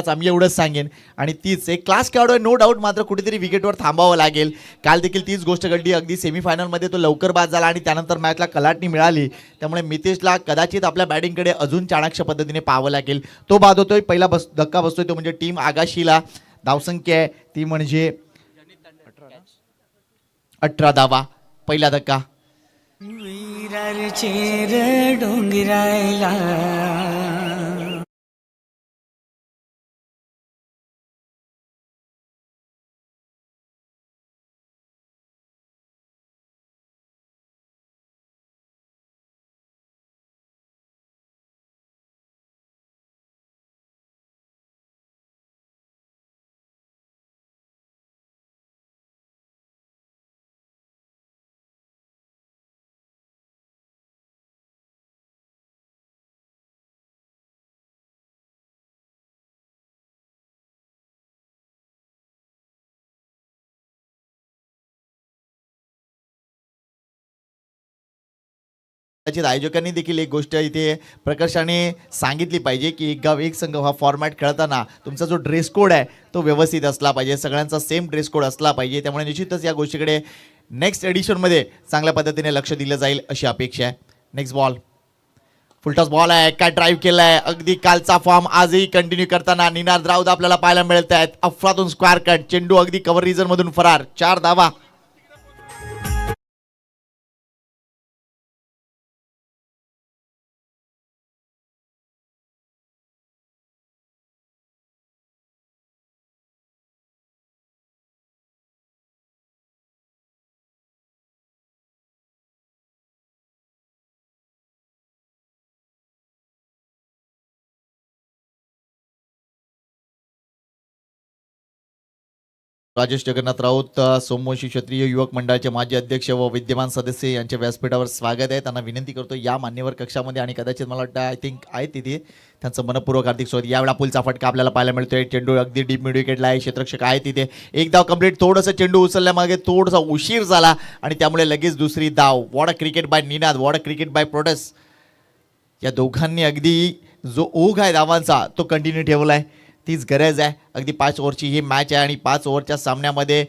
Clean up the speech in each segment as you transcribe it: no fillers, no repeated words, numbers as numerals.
आम्ही एवढंच सांगेन. आणि तीच एक क्लास खेळाडू आहे नो डाऊट, मात्र कुठेतरी विकेटवर थांबावं लागेल. काल देखील तीच गोष्ट घडली, अगदी सेमीफायनलमध्ये तो लवकर बाद झाला आणि त्यानंतर मॅचला कलाटणी मिळाली. त्यामुळे मितेशला कदाचित आपल्या बॅटिंगकडे अजून चाणाक्ष पद्धतीने पाहावं लागेल. तो बाद होतोय, पहिला धक्का बसतोय तो म्हणजे टीम आगाशीला. धावसंख्या आहे ती म्हणजे 18 धावा. पहिला धक्का. डोंगरायला कदाचित आयोजकांनी देखील एक गोष्ट इथे प्रकर्षाने सांगितली पाहिजे की एक गाव एक संघ हा फॉर्मॅट खेळताना तुमचा जो ड्रेस कोड आहे तो व्यवस्थित असला पाहिजे, सगळ्यांचा सेम ड्रेस कोड असला पाहिजे. त्यामुळे निश्चितच या गोष्टीकडे नेक्स्ट एडिशनमध्ये चांगल्या पद्धतीने लक्ष दिलं जाईल अशी अपेक्षा आहे. नेक्स्ट बॉल, फुलटॉस बॉल आहे, काय ड्राईव्ह केलाय. अगदी कालचा फॉर्म आजही कंटिन्यू करताना निनाद राऊत आपल्याला पाहायला मिळत आहेत. अफलातून स्क्वेअर कट, चेंडू अगदी कव्हर रिजन मधून फरार. 4 धावा. राजेश जगन्नाथ राऊत सोमवंशी क्षत्रिय युवक मंडळाचे माजी अध्यक्ष व विद्यमान सदस्य यांच्या व्यासपीठावर स्वागत आहे. त्यांना विनंती करतो या मान्यवर कक्षामध्ये, आणि कदाचित मला वाटतं आय थिंक आहे तिथे, त्यांचं मनपूर्वक हार्दिक स्वागत. यावेळा पुलचा फटका आपल्याला पाहायला मिळतोय. चेंडू अगदी डीप मिड विकेटला आहे, क्षेत्ररक्षक आहे तिथे. एक धाव कंप्लीट. थोडंसं चेंडू उचलल्यामागे थोडासा उशीर झाला आणि त्यामुळे लगेच दुसरी धाव. What a cricket bye Ninad, what a cricket bye प्रोटस. या दोघांनी अगदी जो ओघ आहे धावांचा तो कंटिन्यू ठेवला आहे. तीच गरज आहे. अगदी 5 ओव्हरची ही मॅच आहे आणि 5 ओव्हरच्या सामन्यामध्ये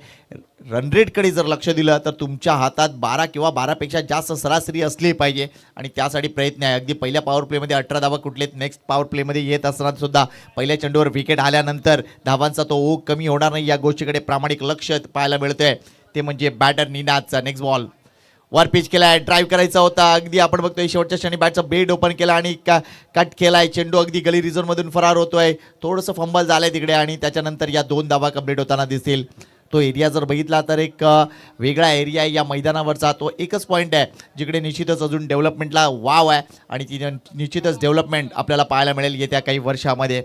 रन रेटकडे जर लक्ष दिलं तर तुमच्या हातात 12 किंवा 12पेक्षा जास्त सरासरी असली पाहिजे आणि त्यासाठी प्रयत्न आहे. अगदी पहिल्या पॉवर प्लेमध्ये 18 धावा कुठलेत, नेक्स्ट पॉवर प्लेमध्ये येत असताना सुद्धा पहिल्या चेंडूवर विकेट आल्यानंतर धावांचा तो ओघ कमी होणार नाही या गोष्टीकडे प्रामाणिक लक्ष पाहायला मिळतंय. ते म्हणजे बॅटर निनादचा. नेक्स्ट बॉल वर पिच केलाय, ड्राईव्ह करायचा होता. अगदी आपण बघतोय शेवटच्या क्षणी बॅटचा बेड ओपन केला आणि कट केलाय. चेंडू अगदी गली रिझन मधून फरार होतोय. थोडंसं फंबल झालंय तिकडे आणि त्याच्यानंतर या 2 धावा कंप्लीट होताना दिसतील. तो एरिया जर बघितला तर एक वेगळा एरिया आहे या मैदानावरचा. तो एकच पॉईंट आहे जिकडे निश्चितच अजून डेव्हलपमेंटला वाव आहे आणि ती निश्चितच डेव्हलपमेंट आपल्याला पाहायला मिळेल येत्या काही वर्षामध्ये.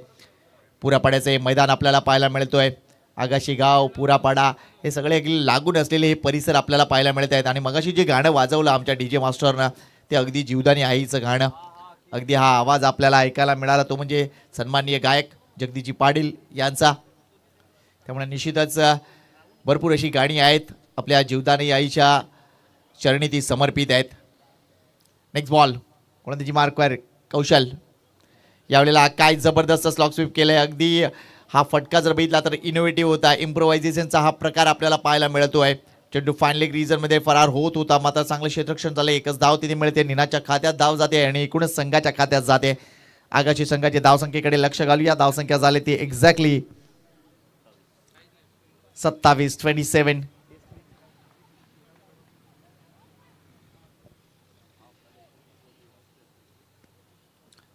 पुरापाड्याचं हे मैदान आपल्याला पाहायला मिळतोय. आगाशी गाव, पुरापाडा हे सगळे लागून असलेले हे परिसर आपल्याला पाहायला मिळत आहेत. आणि मगाशी जे गाणं वाजवलं आमच्या DJ मास्टरनं ते अगदी जीवदानी आईचं गाणं. अगदी हा आवाज आपल्याला ऐकायला मिळाला तो म्हणजे सन्माननीय गायक जगदीशजी पाटील यांचा. त्यामुळे निश्चितच भरपूर अशी गाणी आहेत आपल्या जीवदानी आईच्या चरणी ती समर्पित आहेत. नेक्स्ट बॉल, कोणत्याची मार्कवर कौशल. यावेळेला काय जबरदस्त स्लॉग स्वीप केलंय. अगदी हा फटका जर बघितला तर इनोव्हेटिव्ह होता. इम्प्रोव्हायझेशनचा हा प्रकार आपल्याला पाहायला मिळतोय. चेंडू फाईन लेग रिजनमध्ये फरार होत होता, मात्र चांगलं क्षेत्ररक्षण झालं. एकच धाव तिथे मिळते. निनाच्या खात्यात धाव जाते आणि एकूणच संघाच्या खात्यात जाते. आगाशी संघाच्या धावसंख्येकडे लक्ष घालूया. धावसंख्या झाली ती एक्झॅक्टली 27.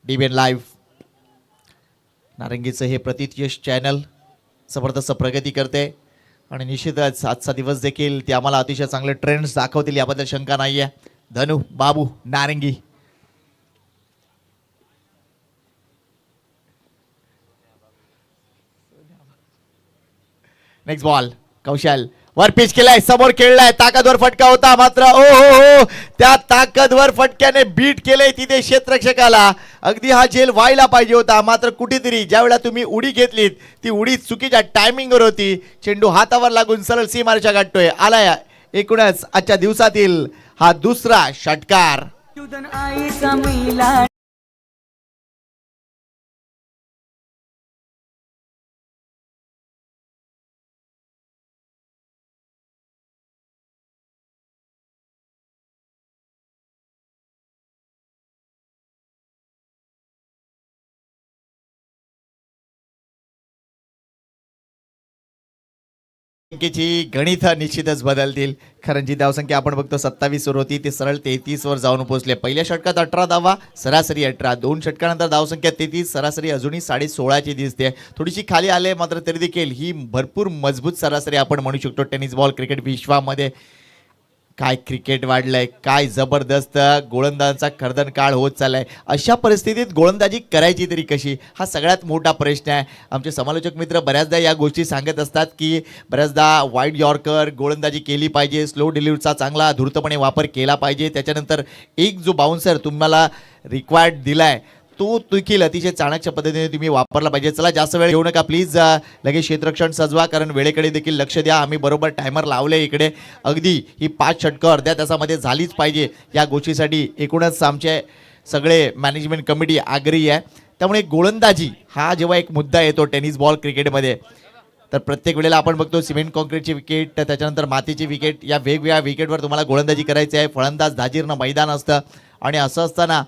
DBN लाईव्ह नारंगीचं हे प्रतियश चॅनल जबरदस्त प्रगती करते आणि निश्चितच आजचा दिवस देखील ते आम्हाला अतिशय चांगले ट्रेंड्स दाखवतील याबद्दल शंका नाही आहे. धनु बाबू नारंगी. नेक्स्ट बॉल, कौशल वर पिच केलाय, समोर खेळलाय, ताकदवर फटका होता, मात्र ओ हो त्या ताकदवर फटक्याने बीट केलंय तिथे क्षेत्ररक्षकाला. अगदी हा झेल व्हायला पाहिजे होता, मात्र कुठेतरी ज्यावेळेला तुम्ही उडी घेतलीत ती उडी चुकीच्या टायमिंगवर होती. चेंडू हातावर लागून सरळ सीमारेषा गाठतोय. आलाय एकूणच आजच्या दिवसातील हा दुसरा षटकार. संख्येची गणित निश्चितच बदलतील. कारण जी धावसंख्या आपण बघतो 27 वर होती ती सरळ 33 वर जाऊन पोहोचले. पहिल्या षटकात 18 धावा, सरासरी 18. दोन षटकानंतर धावसंख्या 33, सरासरी अजूनही 16.5 दिसते. थोडीशी खाली आले मात्र तरी देखील ही भरपूर मजबूत सरासरी आपण म्हणू शकतो टेनिस बॉल क्रिकेट विश्वामध्ये. काय क्रिकेट वाढलंय, काय जबरदस्त गोलंदाजांचा खरदन काळ होत चाललाय. अशा परिस्थितीत गोलंदाजी करायची तरी कशी, हा सगळ्यात मोठा प्रश्न आहे. आमचे समालोचक मित्र बऱ्याचदा या गोष्टी सांगत असतात की बऱ्याचदा वाईड यॉर्कर गोलंदाजी केली पाहिजे, स्लो डिलिव्हरीचा चांगला धूर्तपणे वापर केला पाहिजे. त्याच्यानंतर एक जो बाउन्सर तुम्हाला रिक्वायर्ड दिलाय तो देखील अतिशय चाणक्य पद्धतीने तुम्ही वापरला पाहिजे. चला जास्त वेळ घेऊ नका प्लीज, लगेच क्षेत्ररक्षण सजवा कारण वेळेकडे देखील लक्ष द्या. आम्ही बरोबर टायमर लावले इकडे. अगदी ही 5 षटकं अर्ध्या तासामध्ये झालीच पाहिजे. या गोष्टीसाठी एकूणच आमचे सगळे मॅनेजमेंट कमिटी आग्रही आहे. त्यामुळे गोलंदाजी हा जेव्हा एक मुद्दा येतो टेनिस बॉल क्रिकेटमध्ये तर प्रत्येक वेळेला आपण बघतो सिमेंट कॉन्क्रीटची विकेट, त्याच्यानंतर मातीची विकेट, या वेगवेगळ्या विकेटवर तुम्हाला गोलंदाजी करायची आहे. फलंदाज धाजीरनं मैदान असतं आणि असं असताना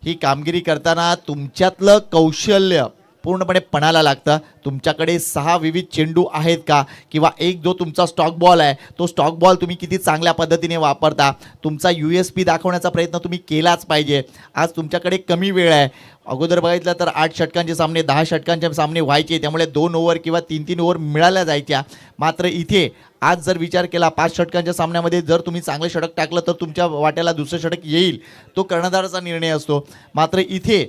ही कामगिरी करताना तुमच्यातलं कौशल्य पूर्णपणे पणाला लागतं. तुमच्याकडे 6 विविध चेंडू आहेत का, किंवा एक जो तुमचा स्टॉक बॉल आहे तो स्टॉक बॉल तुम्ही किती चांगल्या पद्धतीने वापरता. तुमचा USP दाखवण्याचा प्रयत्न तुम्ही केलाच पाहिजे. आज तुमच्याकडे कमी वेळ आहे. अगोदर बघितलं तर 8 षटकांचे सामने 10 षटकांचे सामने व्हायचे, त्यामुळे 2 ओव्हर किंवा 3-3 ओव्हर मिळाल्या जायच्या. मात्र इथे आज जर विचार केला 5 षटकांच्या सामन्यामध्ये जर तुम्ही चांगले षटक टाकलं तर तुमच्या वाट्याला दुसरं षटक येईल, तो कर्णधाराचा निर्णय असतो. मात्र इथे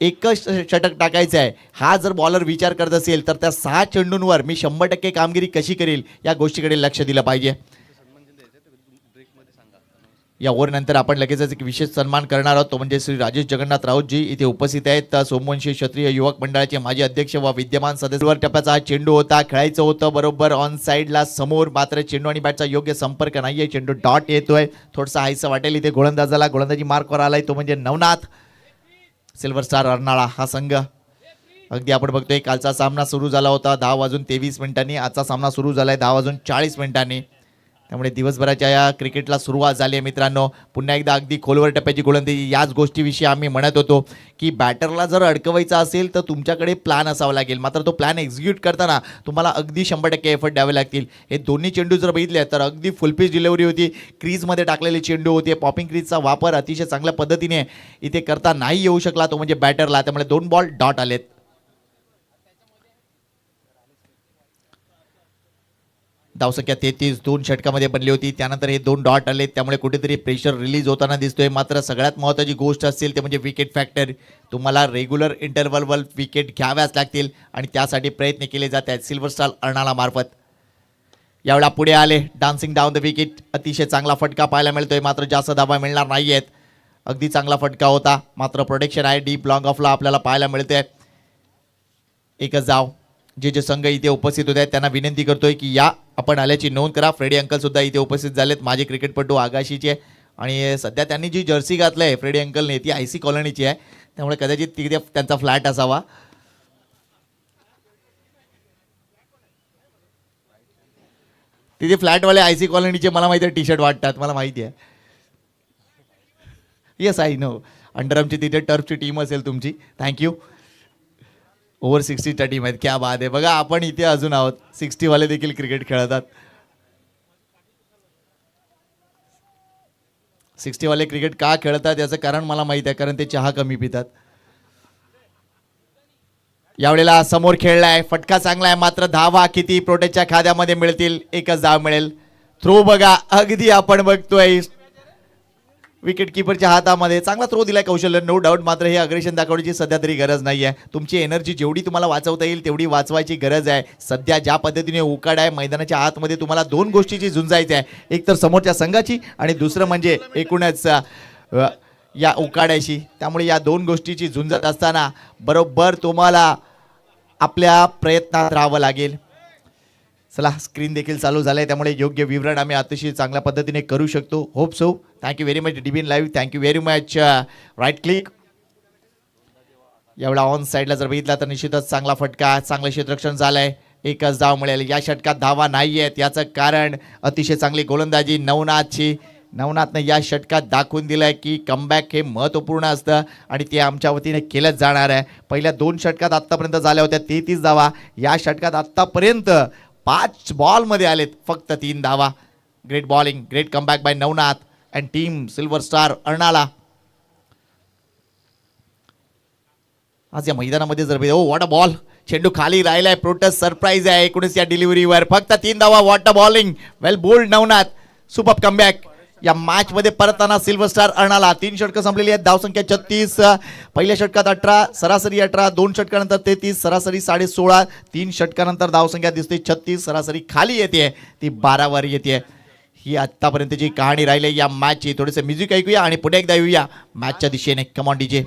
एकच षटक टाकायचं आहे. हा जर बॉलर विचार करत असेल तर त्या 6 चेंडूंवर मी 100% कामगिरी कशी करेल या गोष्टीकडे लक्ष दिलं पाहिजे. या ओव्हरनंतर आपण लगेचच एक विशेष सन्मान करणार आहोत, तो म्हणजे श्री राजेश जगन्नाथ राऊतजी इथे उपस्थित आहेत. सोमवंशी क्षत्रिय युवक मंडळाचे माजी अध्यक्ष व विद्यमान सदस्य. टप्प्याचा हा चेंडू होता, खेळायचं होतं बरोबर ऑन साईडला समोर, मात्र चेंडू आणि बॅटचा योग्य संपर्क नाहीये. चेंडू डॉट येतोय, थोडंसं हायचं वाटेल इथे गोलंदाजाला. गोलंदाजी मार्कवर आलाय तो म्हणजे नवनाथ. सिल्वर स्टार अर्नाळा हा संघ. अगदी आपण बघतोय कालचा सामना सुरू झाला होता 10:23 आजचा सामना सुरू झालाय 10:40. त्यामुळे दिवसभराच्या या क्रिकेटला सुरुवात झाली आहे मित्रांनो. पुन्हा एकदा अगदी खोलवर टप्प्याची गोलंदाजी. याच गोष्टीविषयी आम्ही म्हणत होतो की बॅटरला जर अडकवायचा असेल तर तुमच्याकडे प्लॅन असावा लागेल, मात्र तो प्लॅन एक्झिक्यूट करताना तुम्हाला अगदी 100% एफर्ट द्यावे लागतील. हे दोन्ही चेंडू जर बघितले तर अगदी फुलपीच डिलिव्हरी होती, क्रीजमध्ये टाकलेले चेंडू होते. पॉपिंग क्रीजचा वापर अतिशय चांगल्या पद्धतीने इथे करता नाही येऊ शकला, तो म्हणजे बॅटरला. त्यामुळे 2 बॉल डॉट आलेत. धावसंख्या 33 2 षटकामध्ये बनली होती, त्यानंतर हे 2 डॉट आले, त्यामुळे कुठेतरी प्रेशर रिलीज होताना दिसतोय. मात्र सगळ्यात महत्त्वाची गोष्ट असेल ते म्हणजे विकेट फॅक्टर. तुम्हाला रेग्युलर इंटरव्हलवर विकेट घ्याव्याच लागतील आणि त्यासाठी प्रयत्न केले जात आहेत सिल्वर स्टार अर्नाळा मार्फत. यावेळा पुढे आले डान्सिंग डाऊन द विकेट. अतिशय चांगला फटका पाहायला मिळतोय, मात्र जास्त धावा मिळणार नाही आहेत. अगदी चांगला फटका होता, मात्र प्रोटेक्शन आहे डीप लॉंग ऑफला आपल्याला पाहायला मिळते. एकच धाव. जे संघ इथे उपस्थित होते त्यांना विनंती करतोय की या आपण आल्याची नोंद करा. फ्रेडी अंकल सुद्धा इथे उपस्थित झालेत, माझे क्रिकेटपटू आगाशीचे. आणि सध्या त्यांनी जी जर्सी घातली आहे फ्रेडी अंकलने ती IC कॉलनीची आहे, त्यामुळे कदाचित तिथे त्यांचा फ्लॅट असावा. तिथे फ्लॅटवाले IC कॉलनीचे मला माहिती आहे टी-शर्ट वाटतात, मला माहिती आहे. Yes I know. अंडरआर्मची तिथे टर्फची टीम असेल तुमची. थँक्यू. ओव्हर 60च्या टीम आहेत. क्या बात आहे. बघा आपण इथे अजून आहोत, 60 वाले देखील क्रिकेट खेळतात. 60 वाले क्रिकेट का खेळतात याचं कारण मला माहिती आहे, कारण ते चहा कमी पितात. यावेळेला समोर खेळलाय, फटका चांगला आहे, मात्र धावा किती प्रोटेक्टच्या खाद्यामध्ये मिळतील. एकच धाव मिळेल. थ्रो बघा, अगदी आपण बघतोय विकेट किपरच्या हातामध्ये चांगला थ्रो दिलाय कौशल्य, नो डाऊट. मात्र हे अग्रेशन दाखवण्याची सध्या तरी गरज नाही आहे. तुमची एनर्जी जेवढी तुम्हाला वाचवता येईल तेवढी वाचवायची गरज आहे. सध्या ज्या पद्धतीने उकाड आहे मैदानाच्या आतमध्ये, तुम्हाला 2 गोष्टीची झुंजायची आहे. एक तर समोरच्या संघाची आणि दुसरं म्हणजे एकूणच या उकाड्याशी. त्यामुळे या 2 गोष्टीची झुंजत असताना बरोबर तुम्हाला आपल्या प्रयत्नात राहावं लागेल. चला स्क्रीन देखील चालू झालंय, त्यामुळे योग्य विवरण आम्ही अतिशय चांगल्या पद्धतीने करू शकतो. Hope so. Thank you very much DBN live. Thank you very much. Right click. यावेळा ऑन साईडला जर बघितला तर निश्चितच चांगला फटका, चांगलं क्षेत्ररक्षण झालंय. एकच धाव मिळेल. या षटकात धावा नाही आहेत, याचं कारण अतिशय चांगली गोलंदाजी नवनाथची. नवनाथनं या षटकात दाखवून दिलं आहे की कमबॅक हे महत्त्वपूर्ण असतं आणि ते आमच्या वतीने केलंच जाणार आहे. पहिल्या 2 षटकात आत्तापर्यंत झाल्या होत्या 33 धावा. या षटकात आत्तापर्यंत 5 बॉलमध्ये आलेत फक्त 3 धावा. Great bowling, great comeback by Navnath and team Silver Star Arnala. आज या मैदानामध्ये जर व्हॉट अ बॉल, चेंडू खाली राहिलाय, प्रोटेस्ट सरप्राईज आहे 19 या डिलिव्हरीवर. फक्त 3 धावा. What a bowling, well bowled Navnath, super comeback. या मॅच मध्ये परतताना सिल्वर स्टार अर्नाला 3 षटकं संपलेली आहेत. धावसंख्या 36. पहिल्या षटकात 18, सरासरी 18. 2 षटकानंतर 33, सरासरी 16.5. 3 षटकानंतर धावसंख्या दिसते 36, सरासरी खाली येते, ती 12 वर येते. ही आतापर्यंतची कहाणी राहिली या मॅचची. थोडेसे म्युझिक ऐकूया आणि पुढे एकदा येऊया मॅचच्या दिशेने. Come on DJ.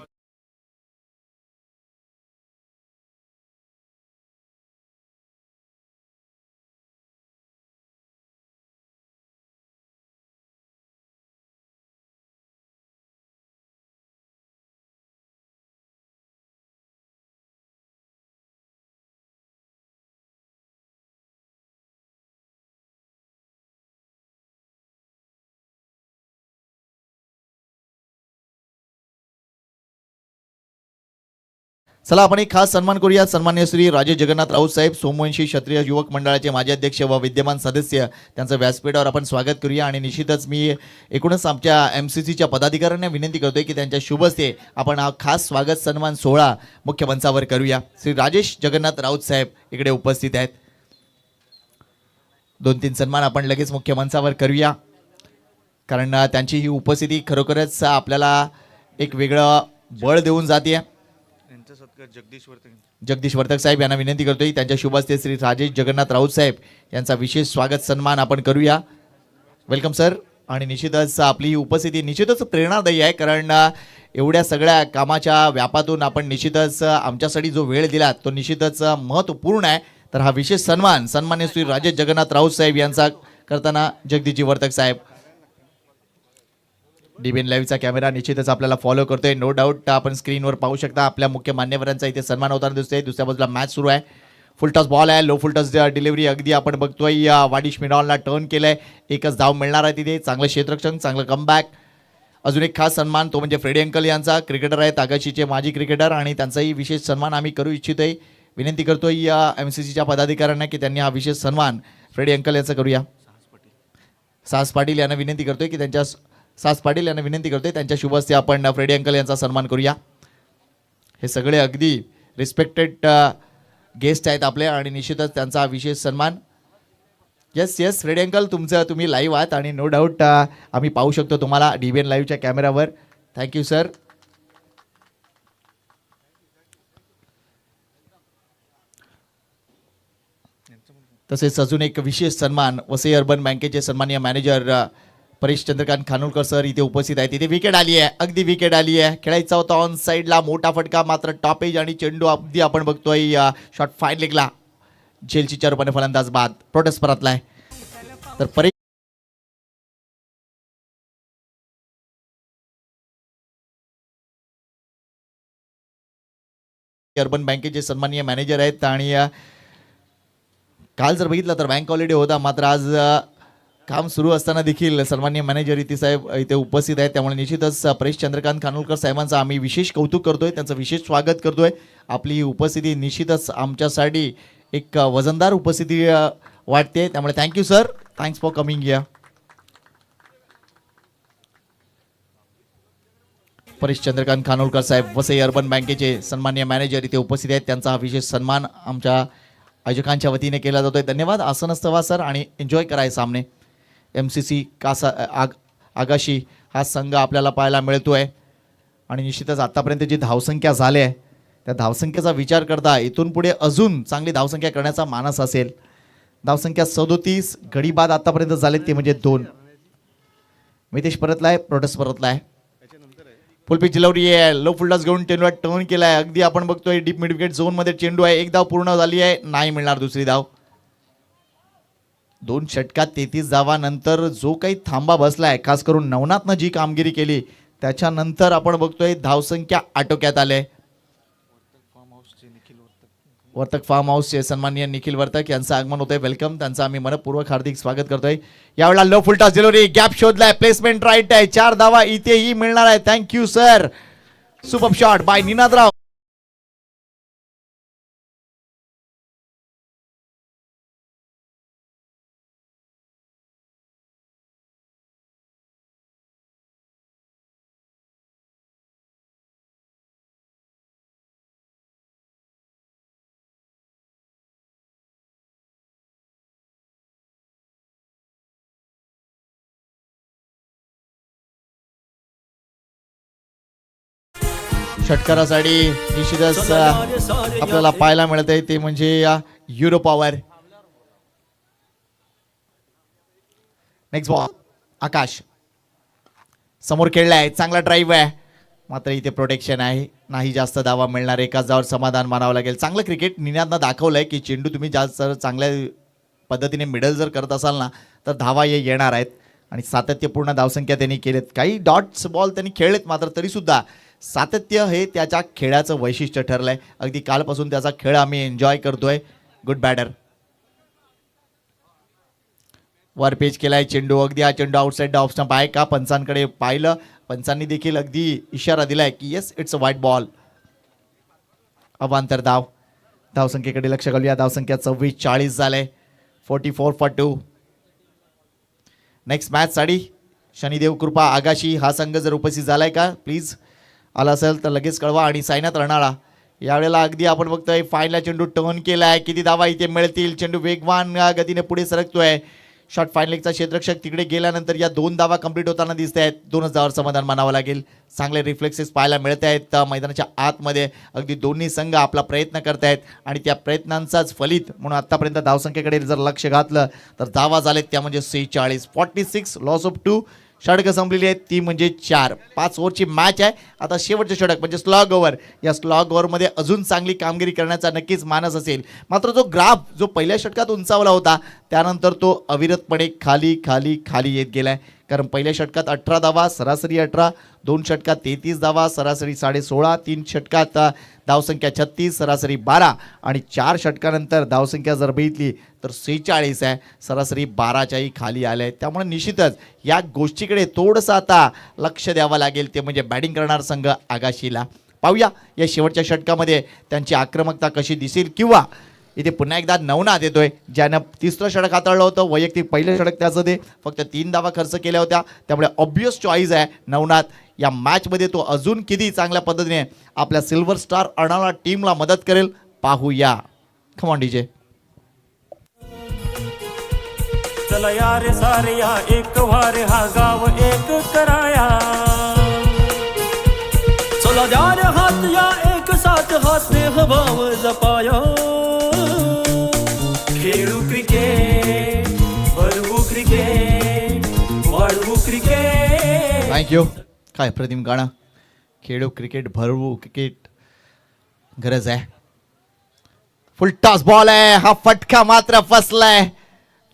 चला आपण एक खास सन्मान करूया. सन्मान्य श्री राजेश जगन्नाथ राऊत साहेब, सोमवंशी क्षत्रिय युवक मंडळाचे माजी अध्यक्ष व विद्यमान सदस्य, त्यांचं व्यासपीठावर आपण स्वागत करूया. आणि निश्चितच मी एकूणच आमच्या MCCच्या पदाधिकाऱ्यांना विनंती करतोय की त्यांच्या शुभ हस्ते आपण हा खास स्वागत सन्मान सोहळा मुख्य मंचावर करूया. श्री राजेश जगन्नाथ राऊत साहेब इकडे उपस्थित आहेत. 2-3 सन्मान आपण लगेच मुख्य मंचावर करूया, कारण त्यांची ही उपस्थिती खरोखरच आपल्याला एक वेगळं बळ देऊन जाते. जगदीश वर्तक साहेब यांना विनंती करतोय त्यांच्या शुभ हस्ते श्री राजेश जगन्नाथ राऊत साहेब यांचा विशेष स्वागत सन्मान आपण करूया. Welcome sir. आणि निश्चितच आपली ही उपस्थिती निश्चितच प्रेरणादायी आहे, कारण एवढ्या सगळ्या कामाच्या व्यापातून आपण निश्चितच आमच्यासाठी जो वेळ दिला तो निश्चितच महत्त्वपूर्ण आहे. तर हा विशेष सन्मान सन्मान्य श्री राजेश जगन्नाथ राऊत साहेब यांचा करताना जगदीशजी वर्तक साहेब. DBN लाईव्हचा कॅमेरा निश्चितच आपल्याला फॉलो करतोय. नो डाऊट आपण स्क्रीनवर पाहू शकता आपल्या मुख्य मान्यवरांचा इथे सन्मान होताना दिसतोय. दुसऱ्या बाजूला मॅच सुरू आहे. फुल टॉस बॉल आहे, लो फुल टॉस डिलिव्हरी अगदी आपण बघतोय. वाडिश मिडॉनला टर्न केलंय, एकच धाव मिळणार आहे तिथे. चांगलं क्षेत्ररक्षण, चांगलं कमबॅक. अजून एक खास सन्मान तो म्हणजे फ्रेडी अंकल यांचा, क्रिकेटर आहेत, आगाशीचे माजी क्रिकेटर, आणि त्यांचाही विशेष सन्मान आम्ही करू इच्छितोय. विनंती करतोय या MCCच्या पदाधिकाऱ्यांना की त्यांनी हा विशेष सन्मान फ्रेडी अंकल यांचा करूया. साहस पाटील यांना विनंती करतोय की त्यांच्या शुभ हस्ते आपण फ्रेडी अंकल यांचा सन्मान करूया. हे सगळे अगदी रिस्पेक्टेड गेस्ट आहेत आपले, आणि निश्चितच त्यांचा विशेष सन्मान. येस फ्रेडी अंकल, तुम्ही लाईव्ह आहात आणि नो डाऊट आम्ही पाहू शकतो तुम्हाला DBN लाईव्हच्या कॅमेरावर. Thank you sir. तसेच अजून एक विशेष सन्मान वसई अर्बन बँकेचे सन्माननीय मॅनेजर परेश चंद्रकांत खानोलकर सर इथे उपस्थित आहेत. इथे विकेट आली आहे, अगदी विकेट आली आहे. खेळायचा होता ऑन साईडला, मोठा फटका, मात्र टॉप एज आणि चेंडू अगदी आपण बघतोय शॉट फाईन लेगला. झेलची रूपाने फलंदाज बाद प्रोटेस्ट परतलाय. तर परेश अर्बन बँकेचे सन्माननीय मॅनेजर आहेत, आणि काल जर बघितलं तर बँक हॉलिडे होता, मात्र आज काम सुरू असताना देखील सन्माननीय मॅनेजर इथे साहेब इथे उपस्थित आहेत. त्यामुळे निश्चितच परेश चंद्रकांत खानोलकर साहेबांचं आम्ही विशेष कौतुक करतोय, त्यांचं विशेष स्वागत करतोय. आपली उपस्थिती निश्चितच आमच्यासाठी एक वजनदार उपस्थिती वाटते. त्यामुळे thank you sir, thanks for coming here. Paresh Chandrakant Khanolkar साहेब वसई अर्बन बँकेचे सन्माननीय मॅनेजर इथे उपस्थित आहेत. त्यांचा हा विशेष सन्मान आमच्या आयोजकांच्या वतीने केला जातोय. धन्यवाद. आसन वा सर, आणि एन्जॉय कराय सामने. MCC आगाशी हा संघ आपल्याला पाहायला मिळतोय, आणि निश्चितच आतापर्यंत जी धावसंख्या झाली आहे त्या धावसंख्येचा विचार करता इथून पुढे अजून चांगली धावसंख्या करण्याचा मानस असेल. धावसंख्या 37, गडी बाद आतापर्यंत झाले ते म्हणजे 2. मितेश परतलाय, प्रोटेस्ट परतलाय. फुल पिच डिलिव्हरी आहे, लो फुल टॉस घेऊन चेंडूला टर्न केलाय. अगदी आपण बघतोय डीप मिड विकेट झोन मध्ये चेंडू आहे. एक धाव पूर्ण झाली आहे, नाही मिळणार दुसरी धाव. 2 षटकात 33 धावानंतर जो काही थांबा बसलाय, खास करून नवनाथनं जी कामगिरी केली त्याच्यानंतर आपण बघतोय धावसंख्या आटोक्यात आले. वर्तक फार्म हाऊसचे सन्माननीय निखिल वर्तक यांचं आगमन होतंय. वेलकम, त्यांचं आम्ही मनपूर्वक हार्दिक स्वागत करतोय. यावेळेला low full toss delivery, gap शोधलाय, प्लेसमेंट राईट आहे, 4 धावा इथेही मिळणार आहे. Thank you sir. Super shot by Ninadrao. षटकारासाठी निश्चितच आपल्याला पाहायला मिळत आहे ते म्हणजे euro power. Next ball Akash समोर खेळलाय, चांगला ड्राईव्ह आहे, मात्र इथे प्रोटेक्शन आहे, नाही जास्त धावा मिळणार, एकाच धावावर समाधान मानावं लागेल. चांगलं क्रिकेट निनादनं दाखवलंय की चेंडू तुम्ही जास्त चांगल्या पद्धतीने मिडल जर करत असाल ना तर धावा येणार आहेत आणि सातत्यपूर्ण धावसंख्या त्यांनी केलेत. काही डॉट्स बॉल त्यांनी खेळलेत, मात्र तरीसुद्धा सातत्य हे त्याच्या खेळाचं वैशिष्ट्य ठरलंय. अगदी कालपासून त्याचा खेळ आम्ही एन्जॉय करतोय. Good batter. वर पेच केलाय चेंडू, अगदी हा चेंडू आउटसाईड द ऑफ स्टंप आहे का? पंचांकडे पाहिलं, पंचांनी देखील अगदी इशारा दिलाय की yes it's a wide ball. अवांतर धाव, धावसंख्येकडे लक्ष घालूया. धावसंख्या 26-40 झालंय. 44-2. नेक्स्ट मॅच साठी शनिदेव कृपा आगाशी हा संघ जर उपस्थित झालाय का प्लीज, आला असेल तर लगेच कळवा. आणि सायनात रणाळा यावेळेला अगदी आपण बघतोय फायनला चेंडू टर्न केलाय, किती धावा इथे मिळतील? चेंडू वेगवान गतीने पुढे सरकतोय. शॉट फाईन लेगचा क्षेत्ररक्षक तिकडे गेल्यानंतर या 2 धावा कंप्लीट होताना दिसत आहेत. 2च धावावर समाधान मानावं लागेल. चांगले रिफ्लेक्सेस पाहायला मिळत आहेत मैदानाच्या आतमध्ये. अगदी दोन्ही संघ आपला प्रयत्न करत आहेत आणि त्या प्रयत्नांचाच फलित म्हणून आतापर्यंत धावसंख्येकडे जर लक्ष घातलं तर धावा झालेत त्या म्हणजे 46. 46 लॉस ऑफ 2. षटकं संपलेली आहेत ती म्हणजे 4. 5 ओव्हरची मॅच आहे. आता शेवटचे षटक म्हणजे स्लॉग ओव्हर. या स्लॉग ओव्हरमध्ये अजून चांगली कामगिरी करण्याचा नक्कीच मानस असेल, मात्र जो ग्राफ जो पहिल्या षटकात उंचावला होता त्यानंतर तो अविरतपणे खाली खाली खाली येत गेलाय. कारण पहिल्या षटकात 18 धावा सरासरी 18, 2 षटकात 33 धावा सरासरी 16.5, 3 षटकात धावसंख्या 36 सरासरी 12 आणि 4 षटकानंतर धावसंख्या जर बघितली तर 46 आहे, सरासरी 12च्याही खाली आले आहे. त्यामुळे निश्चितच या गोष्टीकडे थोडंसं आता लक्ष द्यावं लागेल, ते म्हणजे बॅटिंग करणार संघ आगाशीला. पाहूया या शेवटच्या षटकामध्ये त्यांची आक्रमकता कशी दिसेल, किंवा इथे पुन्हा एकदा नवनाथ येतोय ज्यानं 3रं षटक हाताळलं होतं. वैयक्तिक पहिलं षटक त्याचं ते फक्त 3 धावा खर्च केल्या होत्या, त्यामुळे ऑब्वियस चॉईस आहे नवनाथ. या मॅचमध्ये तो अजून किती चांगल्या पद्धतीने आपल्या सिल्वर स्टार अर्नाळा टीमला मदत करेल पाहूया. Come on DJ. चला यार सारे या एक वारे हा गाव एक कराया, चला द्या रे हात या एक साथ हा स्नेह भाव जपाया. खेळू क्रिकेट भरवू क्रिकेट वाढवू क्रिकेट. थँक्यू. काय प्रतिम गाणं. खेळू क्रिकेट भरवू क्रिकेट, गरज आहे. फुल टॉस बॉल आहे, हा फटका मात्र फसलाय.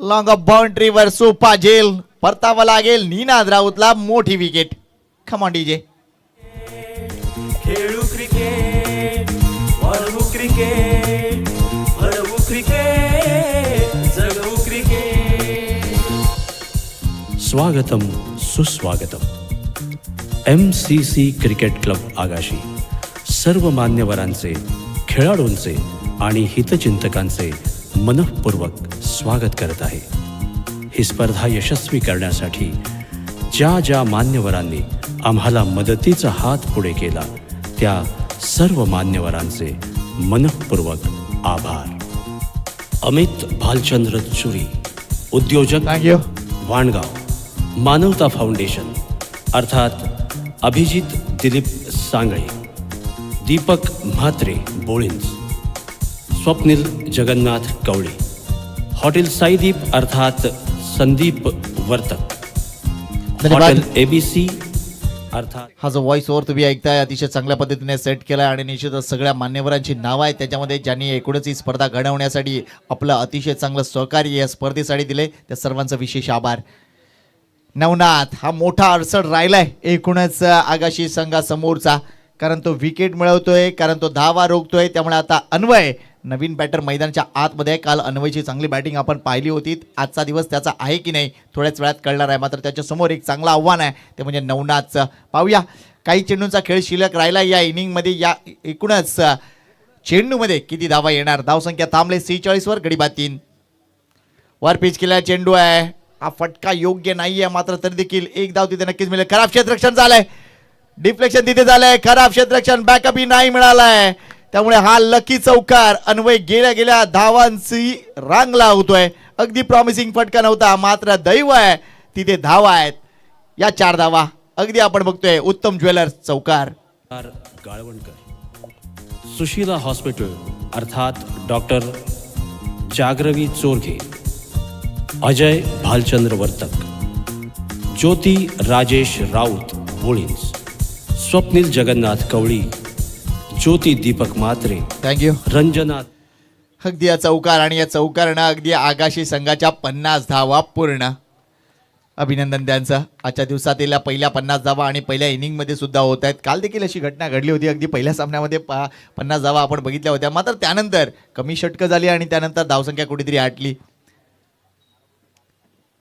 लॉंग ऑफ बाउंड्रीवर सोपा झेल, परतावा लागेल निनाद राऊतला. मोठी विकेट. Come on DJ. खेळू क्रिकेट वाढवू क्रिकेट भरवू क्रिकेट जगवू क्रिकेट. स्वागतम सुस्वागतम. MCC क्रिकेट क्लब आगाशी सर्व मान्यवरांचे, खेळाडूंचे आणि हितचिंतकांचे मनःपूर्वक स्वागत करत आहे. ही स्पर्धा यशस्वी करण्यासाठी ज्या ज्या मान्यवरांनी आम्हाला मदतीचा हात पुढे केला त्या सर्व मान्यवरांचे मनःपूर्वक आभार. अमित भालचंद्र चुरी, उद्योजक, थँक्यू. वाणगाव. मानवता फाउंडेशन अर्थात अभिजित दिलीप सांगळे, दीपक म्हात्रे बोळिंज, स्वप्नील जगन्नाथ कवळे, हॉटेल साईदीप अर्थात संदीप वर्तक, धन्यवाद. हॉटेल ABC अर्थात. हा जो व्हॉइस ओव्हर तुम्ही ऐकताय अतिशय चांगल्या पद्धतीने सेट केलाय आणि निश्चितच सगळ्या मान्यवरांची नावं आहेत त्याच्यामध्ये, ज्यांनी एकूणच ही स्पर्धा घडवण्यासाठी आपलं अतिशय चांगलं सहकार्य या स्पर्धेसाठी दिले, त्या सर्वांचा विशेष आभार. नवनाथ हा मोठा अडसर राहिलाय एकूणच आगाशी संघासमोरचा, कारण तो विकेट मिळवतोय, कारण तो धावा रोखतोय. त्यामुळे आता अन्वय नवीन बॅटर मैदानाच्या आतमध्ये. काल अन्वयची चांगली बॅटिंग आपण पाहिली होती, आजचा दिवस त्याचा आहे की नाही थोड्याच वेळात कळणार आहे. मात्र त्याच्यासमोर एक चांगलं आव्हान आहे, ते म्हणजे नवनाथचं. पाहूया काही चेंडूंचा खेळ शिल्लक राहिला या इनिंगमध्ये. या एकूणच चेंडूमध्ये किती धावा येणार? धावसंख्या थांबले 46 वर, गडी बाद 3. वर पिच केला चेंडू आहे, हा फटका योग्य नाहीये, मात्र तरी देखील एक धाव तिथे नक्कीच मिळेल. खराब क्षेत्ररक्षण झालंय, डिफ्लेक्शन तिथे झालंय, खराब क्षेत्ररक्षण, बॅकअपही नाही मिळालाय. त्यामुळे हा लकी चौकार. अन्वय गेल्या गेल्या धावांची रांग लावतोय. अगदी प्रॉमिसिंग फटका नव्हता, मात्र दैव आहे तिथे धावा आहेत. या 4 धावा अगदी आपण बघतोय. उत्तम ज्वेलर्स चौकार. गाळवणकर, सुशीला हॉस्पिटल अर्थात डॉक्टर जागरवी चोरघे, अजय भालचंद्र वर्तक, ज्योती राजेश राऊत बोळिंज, स्वप्नील जगन्नाथ कवळी, ज्योती दीपक म्हात्रे, थँक्यू. रंजना. अगदी या चौकार आणि या चौकारनं अगदी आगाशी संघाच्या 50 धावा पूर्ण. अभिनंदन त्यांचं. आजच्या दिवसातील पहिल्या 50 धावा आणि पहिल्या इनिंगमध्ये सुद्धा होत आहेत. काल देखील अशी घटना घडली होती. अगदी पहिल्या सामन्यामध्ये 50 धावा आपण बघितल्या होत्या. मात्र त्यानंतर कमी षटकं झाली आणि त्यानंतर धावसंख्या कुठेतरी आटली.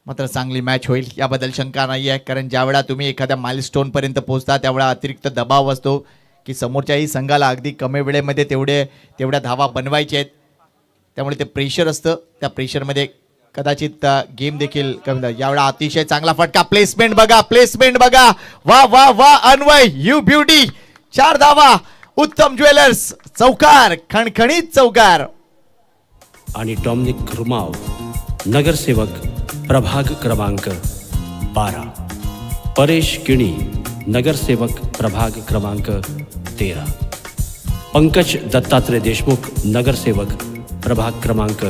मात्र चांगली मॅच होईल याबद्दल शंका नाही आहे. कारण ज्यावेळा तुम्ही एखाद्या माइलस्टोनपर्यंत पोहोचता त्यावेळा अतिरिक्त दबाव असतो की समोरच्याही संघाला अगदी कमी वेळेमध्ये तेवढ्या धावा बनवायच्या आहेत. त्यामुळे ते प्रेशर असतं. त्या प्रेशरमध्ये कदाचित गेम देखील कमी. यावेळा अतिशय चांगला फटका. प्लेसमेंट बघा. वा वा वा अन्वय, यू ब्युटी. 4 धावा. उत्तम ज्वेलर्स चौकार, खणखणीत चौकार. आणि डॉमिनिक रुमाव, नगरसेवक प्रभाग क्रमांक 12, परेश किणी, नगरसेवक प्रभाग क्रमांक 13, पंकज दत्तात्रय देशमुख, नगरसेवक प्रभाग क्रमांक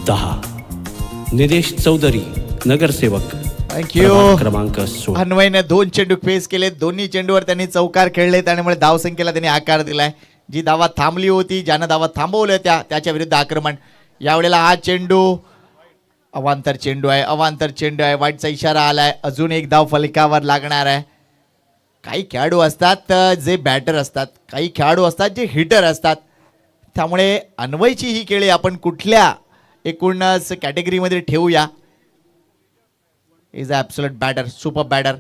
10, निदेश चौधरी, नगरसेवक थँक्यू. प्रभाग क्रमांक 16. अन्वयने 2 चेंडू फेस केले. दोन्ही चेंडूवर त्यांनी चौकार खेळले. त्यामुळे धावसंख्येला त्यांनी आकार दिलाय. जी धावा थांबली होती, ज्यानं धावा थांबवल्या त्याच्या विरुद्ध आक्रमण. यावेळेला हा चेंडू अवांतर चेंडू आहे. वाईटचा इशारा आलाय. अजून एक धाव फलकावर लागणार आहे. काही खेळाडू असतात जे बॅटर असतात, काही खेळाडू असतात जे हिटर असतात. त्यामुळे अन्वयची ही खेळी आपण कुठल्या एकूणच कॅटेगरीमध्ये ठेवूया. Is absolute batter, super batter.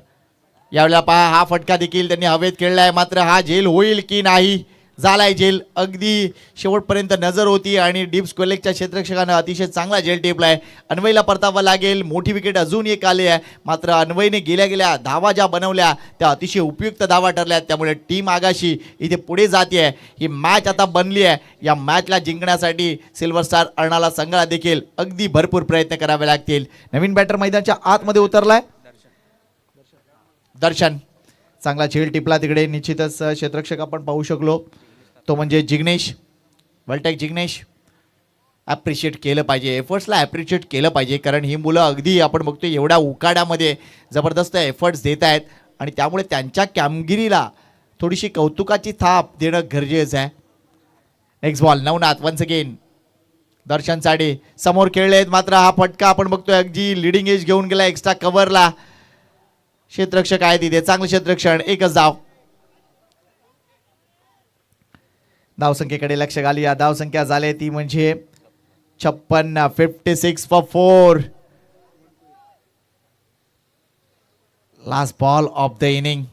यावेळेला पहा, हा फटका देखील त्यांनी हवेत खेळलाय. मात्र हा झेल होईल की नाही, झालाय झेल. अगदी शेवटपर्यंत नजर होती आणि डीप स्क्वेलेकच्या क्षेत्ररक्षकानं अतिशय चांगला झेल टेपलाय. अन्वयला परतावा लागेल. मोठी विकेट अजून एक आली आहे. मात्र अन्वयने गेल्या धावा ज्या बनवल्या त्या अतिशय उपयुक्त धावा ठरल्या. त्यामुळे टीम आगाशी इथे पुढे जाते. ही मॅच आता बनली आहे. या मॅचला जिंकण्यासाठी सिल्वर स्टार अर्णाला संघाला देखील अगदी भरपूर प्रयत्न करावे लागतील. नवीन बॅटर मैदानाच्या आतमध्ये उतरलाय दर्शन. चांगला झेल टिपला तिकडे. निश्चितच क्षेत्ररक्षक आपण पाहू शकलो, तो म्हणजे जिग्नेश, वर्ल्टेक जिग्नेश. ॲप्रिशिएट केलं पाहिजे, एफर्ट्सला ॲप्रिशिएट केलं पाहिजे. कारण ही मुलं अगदी आपण बघतो एवढ्या उकाड्यामध्ये जबरदस्त एफर्ट्स देत आहेत आणि त्यामुळे त्यांच्या कामगिरीला थोडीशी कौतुकाची थाप देणं गरजेचं आहे. Next ball Navnath once again. Darshan Sade समोर खेळले आहेत. मात्र हा फटका आपण बघतोय अगदी लिडिंग एज घेऊन गेला एक्स्ट्रा कव्हरला. क्षेत्ररक्षक आहे तिथे, चांगलं क्षेत्ररक्षण. एकच धाव. धावसंख्येकडे लक्ष घालूया. धावसंख्या झाली ती म्हणजे 56. 56 for 4. Last ball of the inning.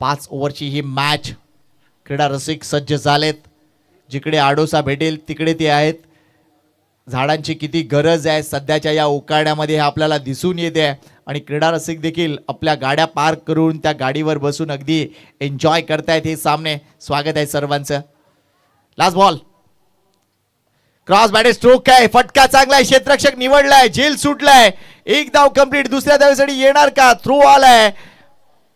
5 ओव्हरची ही मॅच. क्रीडा रसिक सज्ज झालेत. जिकडे आडोसा भेटेल तिकडे ते आहेत. झाडांची किती गरज आहे सध्याच्या या उकाड्यामध्ये हे आपल्याला दिसून येते. आणि क्रीडा रसिक देखील आपल्या गाड्या पार्क करून त्या गाडीवर बसून अगदी एन्जॉय करतायत हे सामने. स्वागत आहे सर्वांचं. Last ball. Cross bat stroke आहे. फटका चांगला आहे. क्षेत्ररक्षक निवडलाय. झेल सुटलाय. एक धाव कंप्लीट. दुसऱ्या धावेसाठी येणार का? थ्रो आलाय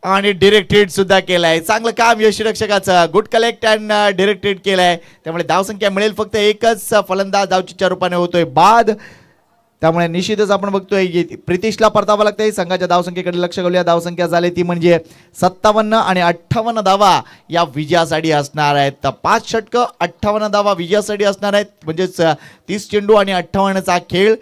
आणि डिरेक्ट हिट सुद्धा केलाय. चांगलं काम यष्टीरक्षकाचं. Good collect and direct hit केलाय. त्यामुळे धावसंख्या मिळेल फक्त एकच. फलंदाज धावचीच्या रूपाने होतोय बाद. त्यामुळे निश्चितच आपण बघतोय प्रितिशला परतावा लागतंय. संघाच्या धावसंख्येकडे लक्ष घालूया. धावसंख्या झाली ती म्हणजे 57 आणि 58 धावा या विजयासाठी असणार आहेत. तर 5 षटकं 58 धावा विजयासाठी असणार आहेत. म्हणजेच 30 चेंडू आणि 58चा खेळ.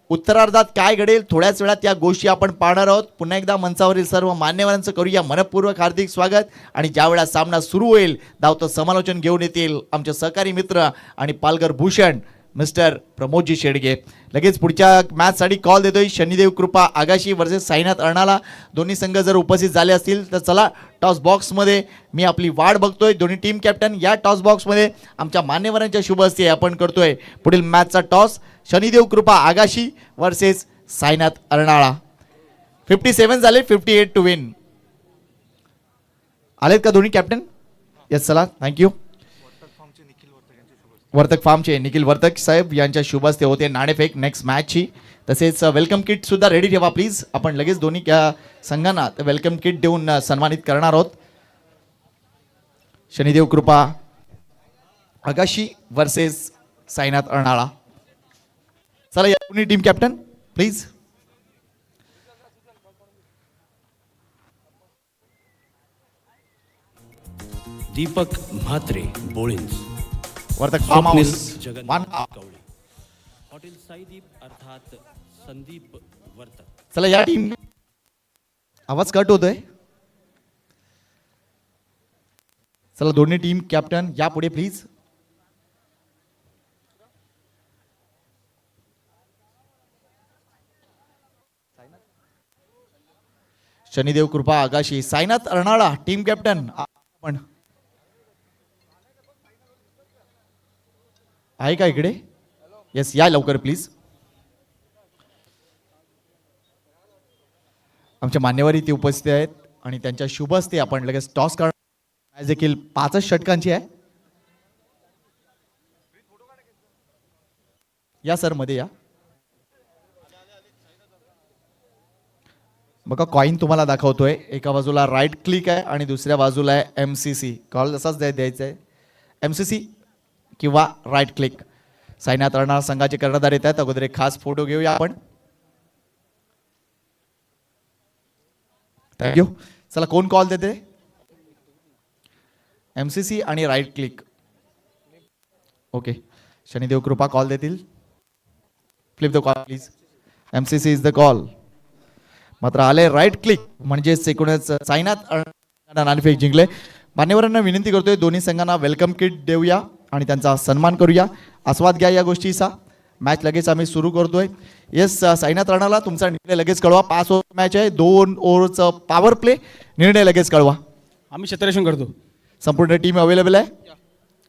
उत्तरार्धात काय घडेल थोड्याच वेळात या गोष्टी आपण पाहणार आहोत. पुन्हा एकदा मंचावरील सर्व मान्यवरांचं करूया मनपूर्वक हार्दिक स्वागत. आणि ज्या वेळा सामना सुरू होईल धावतं समालोचन घेऊन येतील आमचे सहकारी मित्र आणि पालघर भूषण मिस्टर प्रमोदजी शेडगे. लगेच पुढच्या मॅचसाठी कॉल देतोय. शनिदेव कृपा आगाशी वर्सेस साईनाथ अर्णाला. दोन्ही संघ जर उपस्थित झाले असतील तर चला टॉस बॉक्समध्ये मी आपली वाट बघतोय. दोन्ही टीम कॅप्टन या टॉस बॉक्समध्ये आमच्या मान्यवरांच्या शुभ हस्ते आपण करतोय पुढील मॅचचा टॉस. शनिदेव कृपा आगाशी वर्सेस साईनाथ अर्णाळा. 57 झाले. 58 टू विन. आलेत का दोन्ही कॅप्टन? येस चला थँक्यू. वर्तक फार्मचे निखिल वर्तक साहेब यांच्या शुभ हस्ते होते नाणेफेक नेक्स्ट मॅचची. तसेच वेलकम किट सुद्धा रेडी ठेवा प्लीज. आपण लगेच दोन्ही संघांना वेलकम किट देऊन सन्मानित करणार आहोत. शनिदेव कृपा आगाशी वर्सेस साईनाथ अर्नाळा. चला या दोन्ही team captain please. Deepak Mhatre Bolinj, Vartak farm house Jagan one. Kavle, hotel Saideep अर्थात संदीप वर्तक. चला या टीम. आवाज कट होतोय. चला दोन्ही टीम कॅप्टन या पुढे प्लीज. शनिदेव कृपा आगाशी साईनाथ अर्नाळा टीम कॅप्टन आपण आहे का इकडे? येस या लवकर प्लीज. आमच्या मान्यवर इथे उपस्थित आहेत आणि त्यांच्या शुभ हस्ते आपण लगेच टॉस करणार. मॅच देखील 5 षटकांची आहे. या सर मध्ये या. बघा कॉइन तुम्हाला दाखवतोय. एका बाजूला राईट क्लिक आहे आणि दुसऱ्या बाजूला आहे MCC. कॉल असाच द्यायचा आहे MCC किंवा राईट क्लिक. साईनाथ अर्नाळा संघाचे कर्णधार येत आहेत. अगोदर एक खास फोटो घेऊया आपण. थँक्यू. चला कोण कॉल देते? MCC आणि राईट क्लिक. ओके शनिदेव कृपा कॉल देतील. Flip the call please. MCC is the call. मात्र आले राईट क्लिक म्हणजे एकूणच साईनाथ अर्नाळा नाणेफेक जिंकले. मान्यवरांना विनंती करतोय दोन्ही संघांना वेलकम किट देऊया आणि त्यांचा सन्मान करूया. आस्वाद घ्या या गोष्टीचा. मॅच लगेच आम्ही सुरू करतोय. येस साईनाथ अर्नाळा तुमचा निर्णय लगेच कळवा. 5 ओव्हर मॅच आहे. 2 ओव्हरचा पॉवर प्ले. निर्णय लगेच कळवा. आम्ही क्षेत्ररक्षण करतो. संपूर्ण टीम अवेलेबल आहे?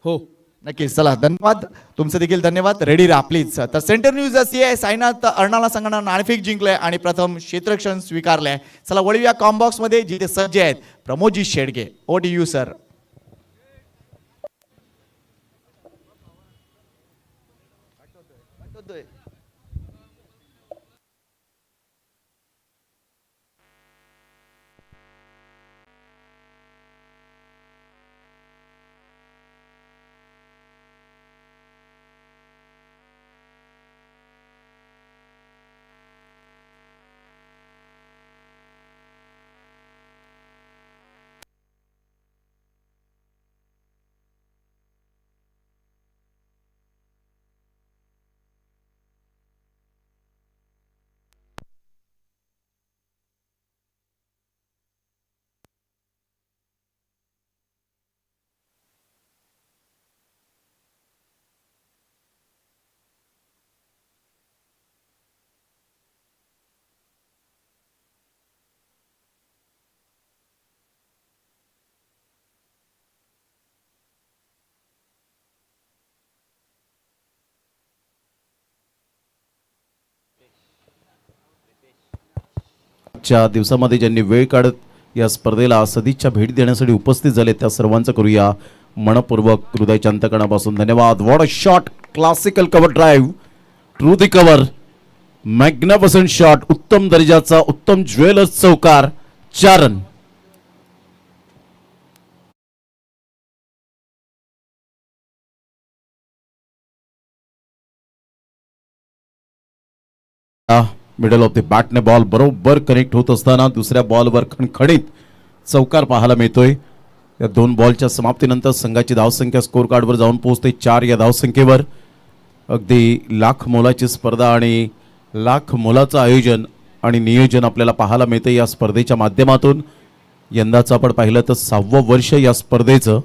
हो नक्कीच. चला धन्यवाद. तुमचं देखील धन्यवाद. रेडी राहा प्लीज. तर सेंटर न्यूज अशी आहे साईनाथ अर्नाळा संघानं नाणेफेक जिंकलंय आणि प्रथम क्षेत्ररक्षण स्वीकारलंय. चला वळूया कॉम्बॉक्स मध्ये जिथे सज्ज आहेत प्रमोदजी शेडगे. ओ डी यू सर. च्या दिवसामध्ये ज्यांनी वेळ काढत या स्पर्धेला सदिच्छा भेट देण्यासाठी उपस्थित झाले त्या सर्वांचं करूया मनपूर्वक हृदयाच्या अंतकणापासून धन्यवाद. What a shot. Classical cover drive through the cover. Magnificent shot. उत्तम दर्जाचा उत्तम ज्वेलर्स चौकार. 4 रन. मिडल ऑफ द बॅटने बॉल बरोबर कनेक्ट होत असताना दुसऱ्या बॉलवर खणखणीत चौकार पाहायला मिळतोय. या 2 बॉलच्या समाप्तीनंतर संघाची धावसंख्या स्कोर कार्डवर जाऊन पोहोचते 4 या धावसंख्येवर. अगदी लाख मोलाची स्पर्धा आणि लाख मोलाचं आयोजन आणि नियोजन आपल्याला पाहायला मिळते या स्पर्धेच्या माध्यमातून. यंदाचं आपण पाहिलं तर 6वं वर्ष या स्पर्धेचं.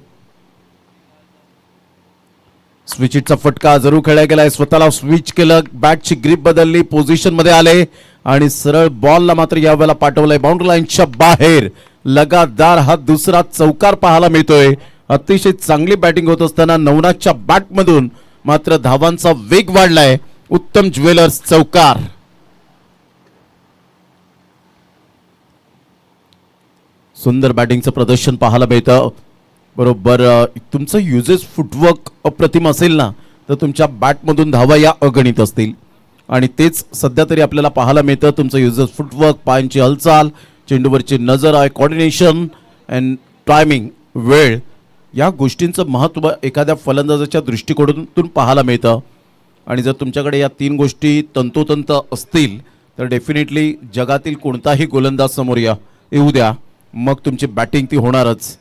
स्विचिटचा फटका जरूर खेळला गेलाय. स्वतःला स्विच केलं. बॅटची ग्रीप बदलली. पोझिशन मध्ये आले आणि सरळ बॉलला मात्र यावेळेला पाठवलंय बाउंड्री लाईनच्या बाहेर. लगातार हा दुसरा चौकार पाहायला मिळतोय. अतिशय चांगली बॅटिंग होत असताना नवनाथच्या बॅटमधून मात्र धावांचा वेग वाढलाय. उत्तम ज्वेलर्स चौकार. सुंदर बॅटिंगचं प्रदर्शन पाहायला मिळतं. बरोबर तुमचं युजेस फुटवर्क अप्रतिम असेल ना तर तुमच्या बॅटमधून धावा या अगणित असतील आणि तेच सध्या तरी आपल्याला पाहायला मिळतं. तुमचं युजेस फुटवर्क, पायांची हालचाल, चेंडूवरची नजर आहे, कोऑर्डिनेशन अँड टायमिंग, वेळ या गोष्टींचं महत्त्व एखाद्या फलंदाजाच्या दृष्टिकोनातून पाहायला मिळतं. आणि जर तुमच्याकडे या 3 गोष्टी तंतोतंत असतील तर डेफिनेटली जगातील कोणताही गोलंदाज समोर येऊ द्या, मग तुमची बॅटिंग ती होणारच.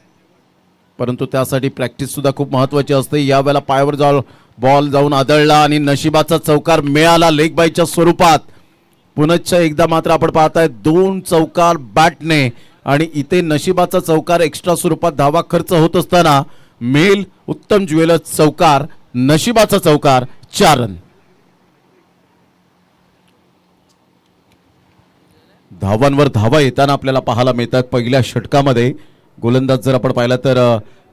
परंतु त्यासाठी प्रॅक्टिससुद्धा खूप महत्त्वाची असते. यावेळेला पायावर बॉल जाऊन आदळला आणि नशिबाचा चौकार मिळाला लेग बायच्या स्वरूपात. पुनश्च एकदा मात्र आपण पाहताय 2 चौकार बॅटने आणि इथे नशिबाचा चौकार एक्स्ट्रा स्वरूपात धावा खर्च होत असताना मेल उत्तम ज्वेलर्स चौकार, नशिबाचा चौकार, 4 रन. धावांवर धावा येताना आपल्याला पाहायला मिळतात. पहिल्या षटकामध्ये गोलंदाज जर आपण पाहिला तर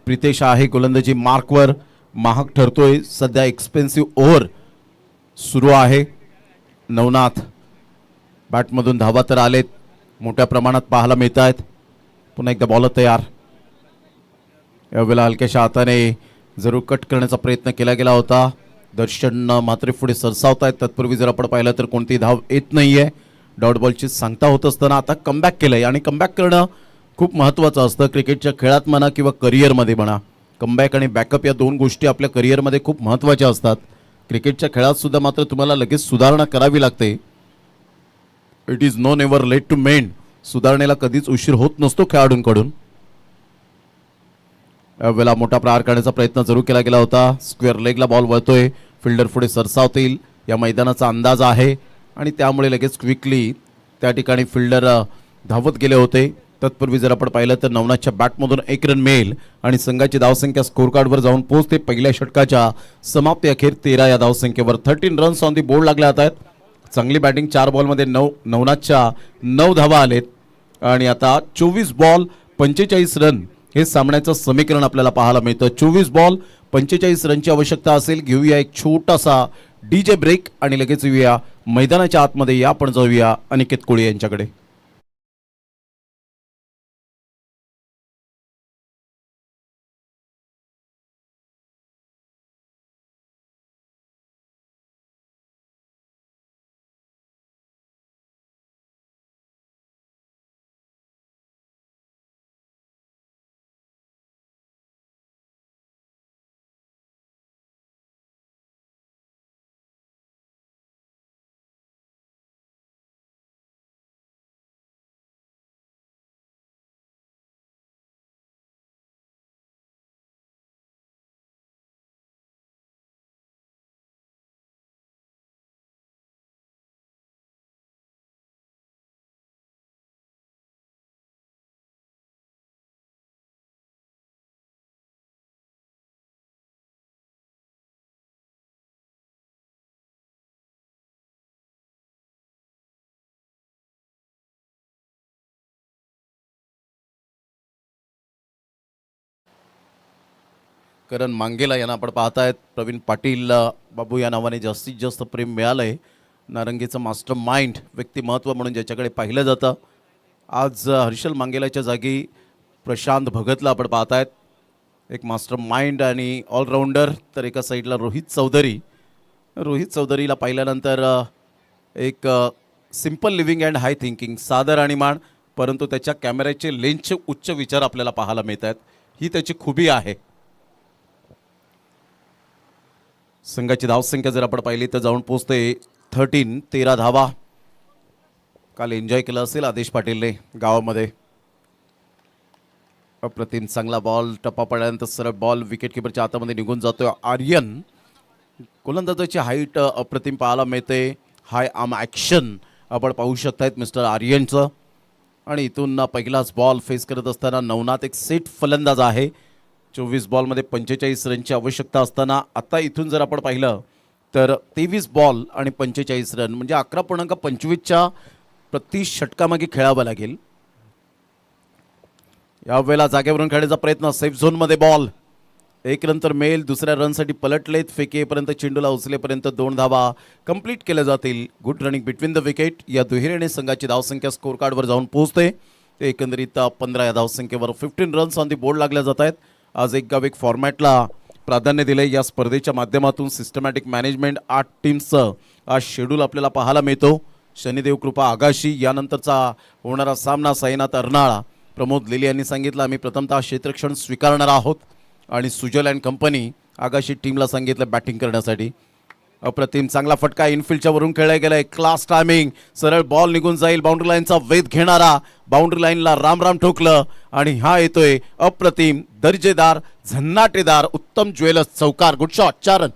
प्रितेश आहे गोलंदाजी मार्कवर, महाग ठरतोय. सध्या एक्सपेन्सिव्ह ओव्हर सुरू आहे. नवनाथ बॅटमधून धावा तर आलेत, मोठ्या प्रमाणात पाहायला मिळत आहेत. पुन्हा एकदा बॉलर तयार. यावेळेला हलक्याशा हाताने जरूर कट करण्याचा प्रयत्न केला गेला होता. दर्शन मात्र पुढे सरसावत आहेत. तत्पूर्वी जर आपण पाहिलं तर कोणती धाव येत नाहीये. डॉट बॉलची सांगता होत असताना आता कमबॅक केलंय आणि कमबॅक करणं खूप महत्त्वाचं असतं क्रिकेटच्या खेळात म्हणा किंवा करिअरमध्ये म्हणा. कमबॅक आणि बॅकअप या 2 गोष्टी आपल्या करिअरमध्ये खूप महत्त्वाच्या असतात. क्रिकेटच्या खेळात सुद्धा मात्र तुम्हाला लगेच सुधारणा करावी लागते. It is no never late to mend. सुधारणेला कधीच उशीर होत नसतो खेळाडूंकडून. यावेळेला मोठा प्रहार करण्याचा प्रयत्न जरूर केला गेला होता. स्क्वेअर लेगला बॉल वळतोय. फिल्डर पुढे सरसावतील या मैदानाचा अंदाज आहे आणि त्यामुळे लगेच क्विकली त्या ठिकाणी फिल्डर धावत गेले होते. तत्पूर्वी जर आपण पाहिलं तर नवनाथच्या बॅटमधून 1 रन मिळेल आणि संघाची धावसंख्या स्कोर कार्डवर जाऊन पोहोचते. पहिल्या षटकाच्या समाप्ती अखेर 13 या धावसंख्येवर 13 रन्स ऑन दी बोर्ड लागले आहेत. चांगली बॅटिंग. 4 बॉलमध्ये नवनाथच्या 9 धावा आलेत आणि आता 24 बॉल 45 रन हे सामन्याचं समीकरण आपल्याला पाहायला मिळतं. 24 बॉल 45 रनची आवश्यकता असेल. घेऊया एक छोटासा डीजे ब्रेक आणि लगेच येऊया मैदानाच्या आतमध्ये. या आपण जाऊया अनिकेत कोळी यांच्याकडे. करण मांगेला यांना आपण पाहतायत. प्रवीण पाटील बाबू या नावाने जास्तीत जास्त प्रेम मिळालंय. नारंगीचं मास्टर माइंड व्यक्तिमत्व म्हणून ज्याच्याकडे पाहिलं जातं. आज हर्षल मांगेलाच्या जागी प्रशांत भगतला आपण पाहतायत. एक मास्टर माइंड आणि ऑलराऊंडर. तर एका साईडला रोहित चौधरीला पाहिल्यानंतर एक simple living and high thinking, सादर आणि मान, परंतु त्याच्या कॅमेऱ्याचे लेन्सचे उच्च विचार आपल्याला पाहायला मिळत आहेत. ही त्याची खुबी आहे. संघाची धावसंख्या जर आपण पाहिली तर जाऊन पोचते 13 धावा. काल एन्जॉय केलं असेल आदेश पाटीलने गावामध्ये. अप्रतिम चांगला बॉल. टप्पा पडल्यानंतर सरळ बॉल विकेट किपरच्या हातामध्ये निघून जातोय. आर्यन गोलंदाजाची हाईट अप्रतिम पाहायला मिळते. हाय आर्म ॲक्शन आपण पाहू शकतायत मिस्टर आर्यनचं. आणि इथून पहिलाच बॉल फेस करत असताना नवनाथ एक सेट फलंदाज आहे. 24 बॉलमध्ये 45 रनची आवश्यकता असताना आता इथून जर आपण पाहिलं तर 23 बॉल आणि 45 रन म्हणजे 11.25च्या प्रति षटकामागे खेळावं लागेल. यावेळेला जागेवरून खेळण्याचा प्रयत्न. सेफ झोनमध्ये बॉल. 1 रन तर मिळेल. दुसऱ्या रनसाठी पलटलेत. फेकेपर्यंत चेंडूला उचलेपर्यंत 2 धावा कंप्लीट केल्या जातील. Good running between the wicket. या दुहेरीने संघाची धावसंख्या स्कोर कार्डवर जाऊन पोहोचते. ते एकंदरीत 15 या धावसंख्येवर 15 रन्स ऑन दी बोर्ड लागल्या जात आहेत. आज एक गाव एक फॉर्मॅटला प्राधान्य दिले. या स्पर्धेच्या माध्यमातून सिस्टमॅटिक मॅनेजमेंट 8 टीम्सचं आज शेड्यूल आपल्याला पाहायला मिळतो. शनिदेव कृपा आगाशी. यानंतरचा होणारा सामना साईनाथ अर्नाळा. प्रमोद लिले यांनी सांगितलं आम्ही प्रथमतः क्षेत्ररक्षण स्वीकारणार आहोत आणि सुजल अँड कंपनी आगाशी टीमला सांगितलं बॅटिंग करण्यासाठी. अप्रतिम चांगला फटका इनफिल्डच्या वरून खेळला गेलाय. Class timing. सरळ बॉल निघून जाईल. बाउंड्री लाईनचा वेध घेणारा. बाउंड्री लाईनला राम ठोकलं आणि हा येतोय अप्रतिम दर्जेदार झन्नाटेदार उत्तम ज्वेलर्स चौकार. Good shot. 4 रन.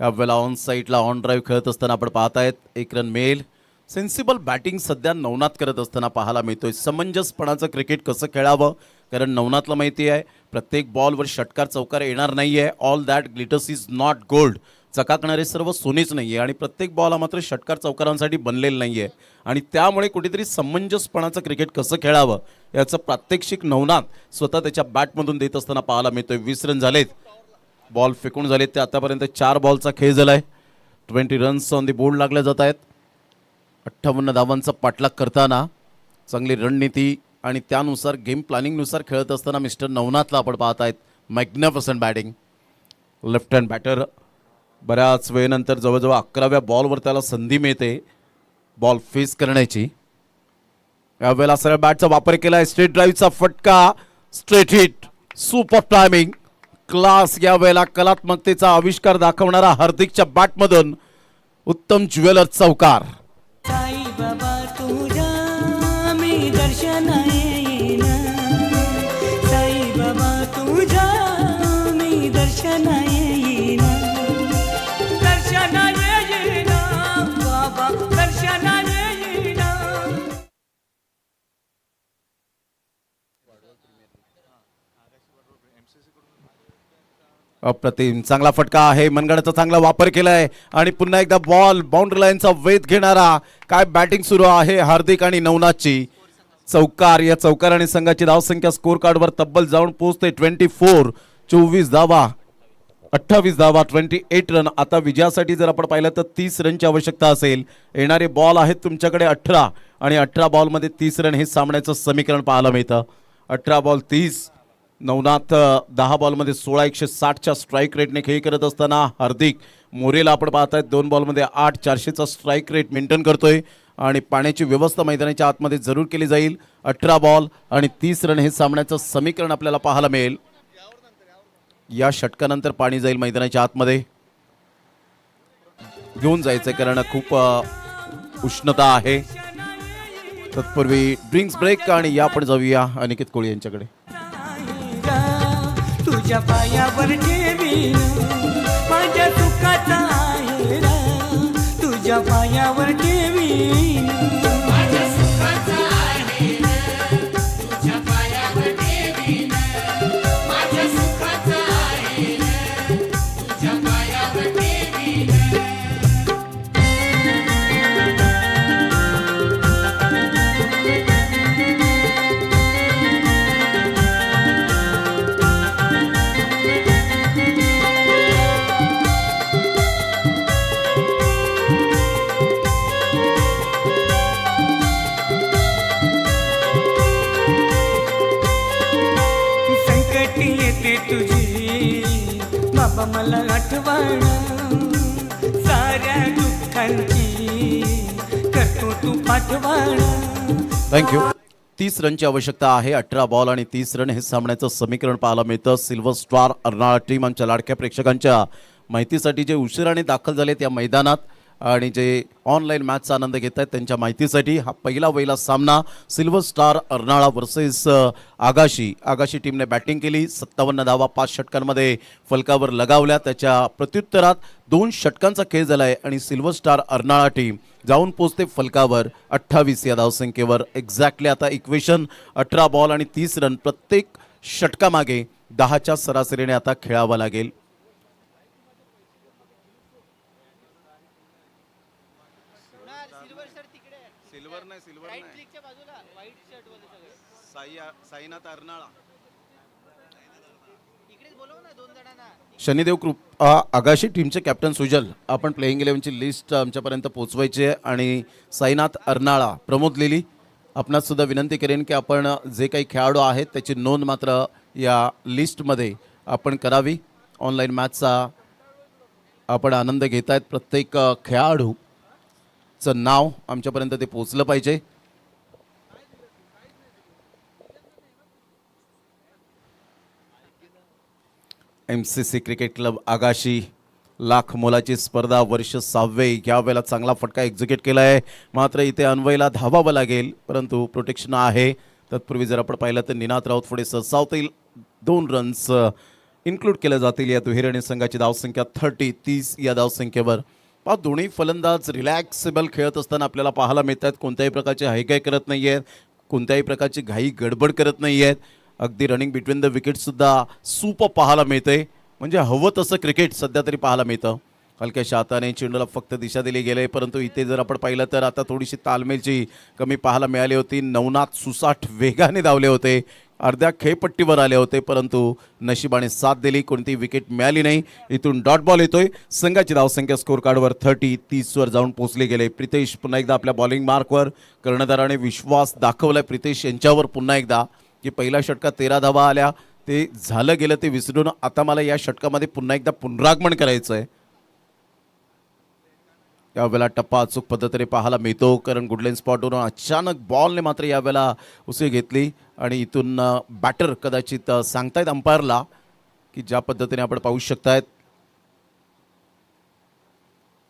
यावेळेला ऑन साईडला ऑन ड्राईव्ह खेळत असताना आपण पाहतायत 1 रन मेल. सेन्सिबल बॅटिंग सध्या नवनाथ करत असताना पाहायला मिळतोय. समंजसपणाचं क्रिकेट कसं खेळावं, कारण नवनाथला माहिती आहे प्रत्येक बॉलवर षटकार चौकार येणार नाहीये. All that glitters is not gold. चकाकणारे सर्व सोनेच नाहीये आणि प्रत्येक बॉल हा मात्र षटकार चौकारांसाठी बनलेला नाहीये आणि त्यामुळे कुठेतरी समंजसपणाचं क्रिकेट कसं खेळावं याचं प्रात्यक्षिक नवनाथ स्वतः त्याच्या बॅटमधून देत असताना पाहायला मिळतोय. 20 रन झालेत. बॉल फेकून झालेत ते आतापर्यंत 4 बॉलचा खेळ झालाय. 20 रन्स ऑन दी बोर्ड लागले जात आहेत. 58 धावांचा पाठलाग करताना चांगली रणनीती आणि त्यानुसार गेम प्लॅनिंगनुसार खेळत असताना मिस्टर नवनाथला आपण पाहत आहेत. Magnificent batting. Left hand batter. बऱ्याच वेळेनंतर जवळजवळ 11व्या बॉलवर त्याला संधी मिळते बॉल फेस करण्याची. यावेळेला सरळ बॅटचा वापर केलाय. स्ट्रेट ड्राईव्हचा फटका. Straight hit. Super timing. Class. यावेळेला कलात्मकतेचा आविष्कार दाखवणारा हार्दिकच्या बॅटमधून उत्तम ज्वेलर्स चौकार. साई बाबा तुझ्या मी दर्शन येईन. साई बाबा तुझ्या मी दर्शन येईन. दर्शन येईन बाबा दर्शन येईन. अप्रतिम चांगला फटका आहे. मनगडाचा चांगला वापर केलाय आणि पुन्हा एकदा बॉल बाउंड्री लाईनचा वेध घेणारा. काय बॅटिंग सुरू आहे हार्दिक आणि नवनाथची. चौकार. या चौकाराने संघाची धावसंख्या स्कोर कार्डवर तब्बल जाऊन पोहोचते 24. 24 धावा 28 धावा 28 रन. आता विजयासाठी जर आपण पाहिलं तर 30 रनची आवश्यकता असेल. येणारे बॉल आहेत तुमच्याकडे 18 आणि 18 बॉलमध्ये 30 रन हे सामन्याचं समीकरण पाहायला मिळतं. 18 बॉल 30. नवनाथ 10 बॉलमध्ये 16 160च्या स्ट्राईक रेटने खेळ करत असताना हार्दिक मोरेला आपण पाहतायत 2 बॉलमध्ये 8 400चा स्ट्राईक रेट मेंटेन करतोय आणि पाण्याची व्यवस्था मैदानाच्या आतमध्ये जरूर केली जाईल. 18 बॉल आणि 30 रन हे सामन्याचं समीकरण आपल्याला पाहायला मिळेल. या षटकानंतर पाणी जाईल मैदानाच्या आतमध्ये. घेऊन जायचंय कारण खूप उष्णता आहे. तत्पूर्वी ड्रिंक्स ब्रेक आणि या आपण जाऊया अनिकेत कोळी यांच्याकडे. तुझ्या पायावर ठेवीन माझ्या सुखाचा आहे रा. तुझ्या पायावर ठेवीन माझ्या सुखाचा आहे रा. तुझ्या पायावर ठेवीन माझ्या सुखाचा आहे रा. तुझ्या पायावर ठेवीन. येते तुझी बाबा मला आठवण. साऱ्या दुःखांची करतो तू पाठवण. थँक्यू. 30 रनची आवश्यकता आहे. 18 बॉल आणि 30 रन हे सामन्याचं समीकरण पाहायला मिळतं. सिल्वर स्टार अर्नाळा टीम आमच्या लाडक्या प्रेक्षकांच्या माहितीसाठी जे उशिराने दाखल झाले त्या मैदानात आणि जे ऑनलाईन मॅचचा आनंद घेत आहेत त्यांच्या माहितीसाठी हा पहिला सामना silver star Arnala versus Agashi टीमने बॅटिंग केली. 57 धावा 5 षटकांमध्ये फलकावर लगावल्या. त्याच्या प्रत्युत्तरात 2 षटकांचा खेळ झाला आहे आणि सिल्वर स्टार अर्नाळा टीम जाऊन पोचते फलकावर 28 या धावसंख्येवर. एक्झॅक्टली आता इक्वेशन 18 बॉल आणि 30 रन प्रत्येक षटकामागे 10च्या सरासरीने आता खेळावं लागेल. शनिदेव कृपा आगाशी टीमचे कॅप्टन सुजल, आपण प्लेइंग 11ची लिस्ट आमच्यापर्यंत पोहोचवायची आहे. आणि साईनाथ अर्नाळा, प्रमोद लिली, आपणास सुद्धा विनंती करेन की आपण जे काही खेळाडू आहेत त्याची नोंद मात्र या लिस्टमध्ये आपण करावी. ऑनलाईन मॅचचा आपण आनंद घेत आहेत. प्रत्येक खेळाडूचं नाव आमच्यापर्यंत ते पोचलं पाहिजे. MCC cricket club Agashi, lakh मोलाची स्पर्धा, वर्ष 6वे. यावेळेला चांगला फटका एक्झिक्यूट केला आहे. मात्र इथे अन्वयला धावावं लागेल, परंतु प्रोटेक्शन आहे. तत्पूर्वी जर आपण पाहिलं तर निनाद राऊत पुढे सरसावतील. 2 रन्स इन्क्लूड केले जातील. या दुहेरी संघाची धावसंख्या 30 या धावसंख्येवर. दोन्ही फलंदाज रिलॅक्सेबल खेळत असताना आपल्याला पाहायला मिळत आहेत. कोणत्याही प्रकारची हायगाय करत नाही आहेत, कोणत्याही प्रकारची घाई गडबड करत नाही आहेत. अगदी रनिंग बिटवीन द विकेटसुद्धा सूप पाहायला मिळते. म्हणजे हवं तसं क्रिकेट सध्या तरी पाहायला मिळतं. हलक्याशा हाताने चेंडूला फक्त दिशा दिली गेले, परंतु इथे जर आपण पाहिलं तर आता थोडीशी तालमेलची कमी पाहायला मिळाली होती. नवनाथ सुसाट वेगाने धावले होते, अर्ध्या खेळपट्टीवर आले होते, परंतु नशिबाने साथ दिली, कोणती विकेट मिळाली नाही. इथून डॉट बॉल येतोय. संघाची धावसंख्या स्कोर कार्डवर 30 वर जाऊन पोहोचली गेले. प्रितेश पुन्हा एकदा आपल्या बॉलिंग मार्कवर, कर्णधाराने विश्वास दाखवलाय प्रितेश यांच्यावर पुन्हा एकदा की पहिल्या षटकात 13 धावा आल्या, ते झालं गेलं ते विसरून आता मला या षटकामध्ये पुन्हा एकदा पुनरागमन करायचं आहे. यावेळेला टप्पा अचूक पद्धतीने पाहायला मिळतो, कारण गुडलेन स्पॉटवरून अचानक बॉलने मात्र यावेळेला उसळी घेतली आणि इथून बॅटर कदाचित सांगतायत अंपायरला की ज्या पद्धतीने आपण पाहू शकतायत.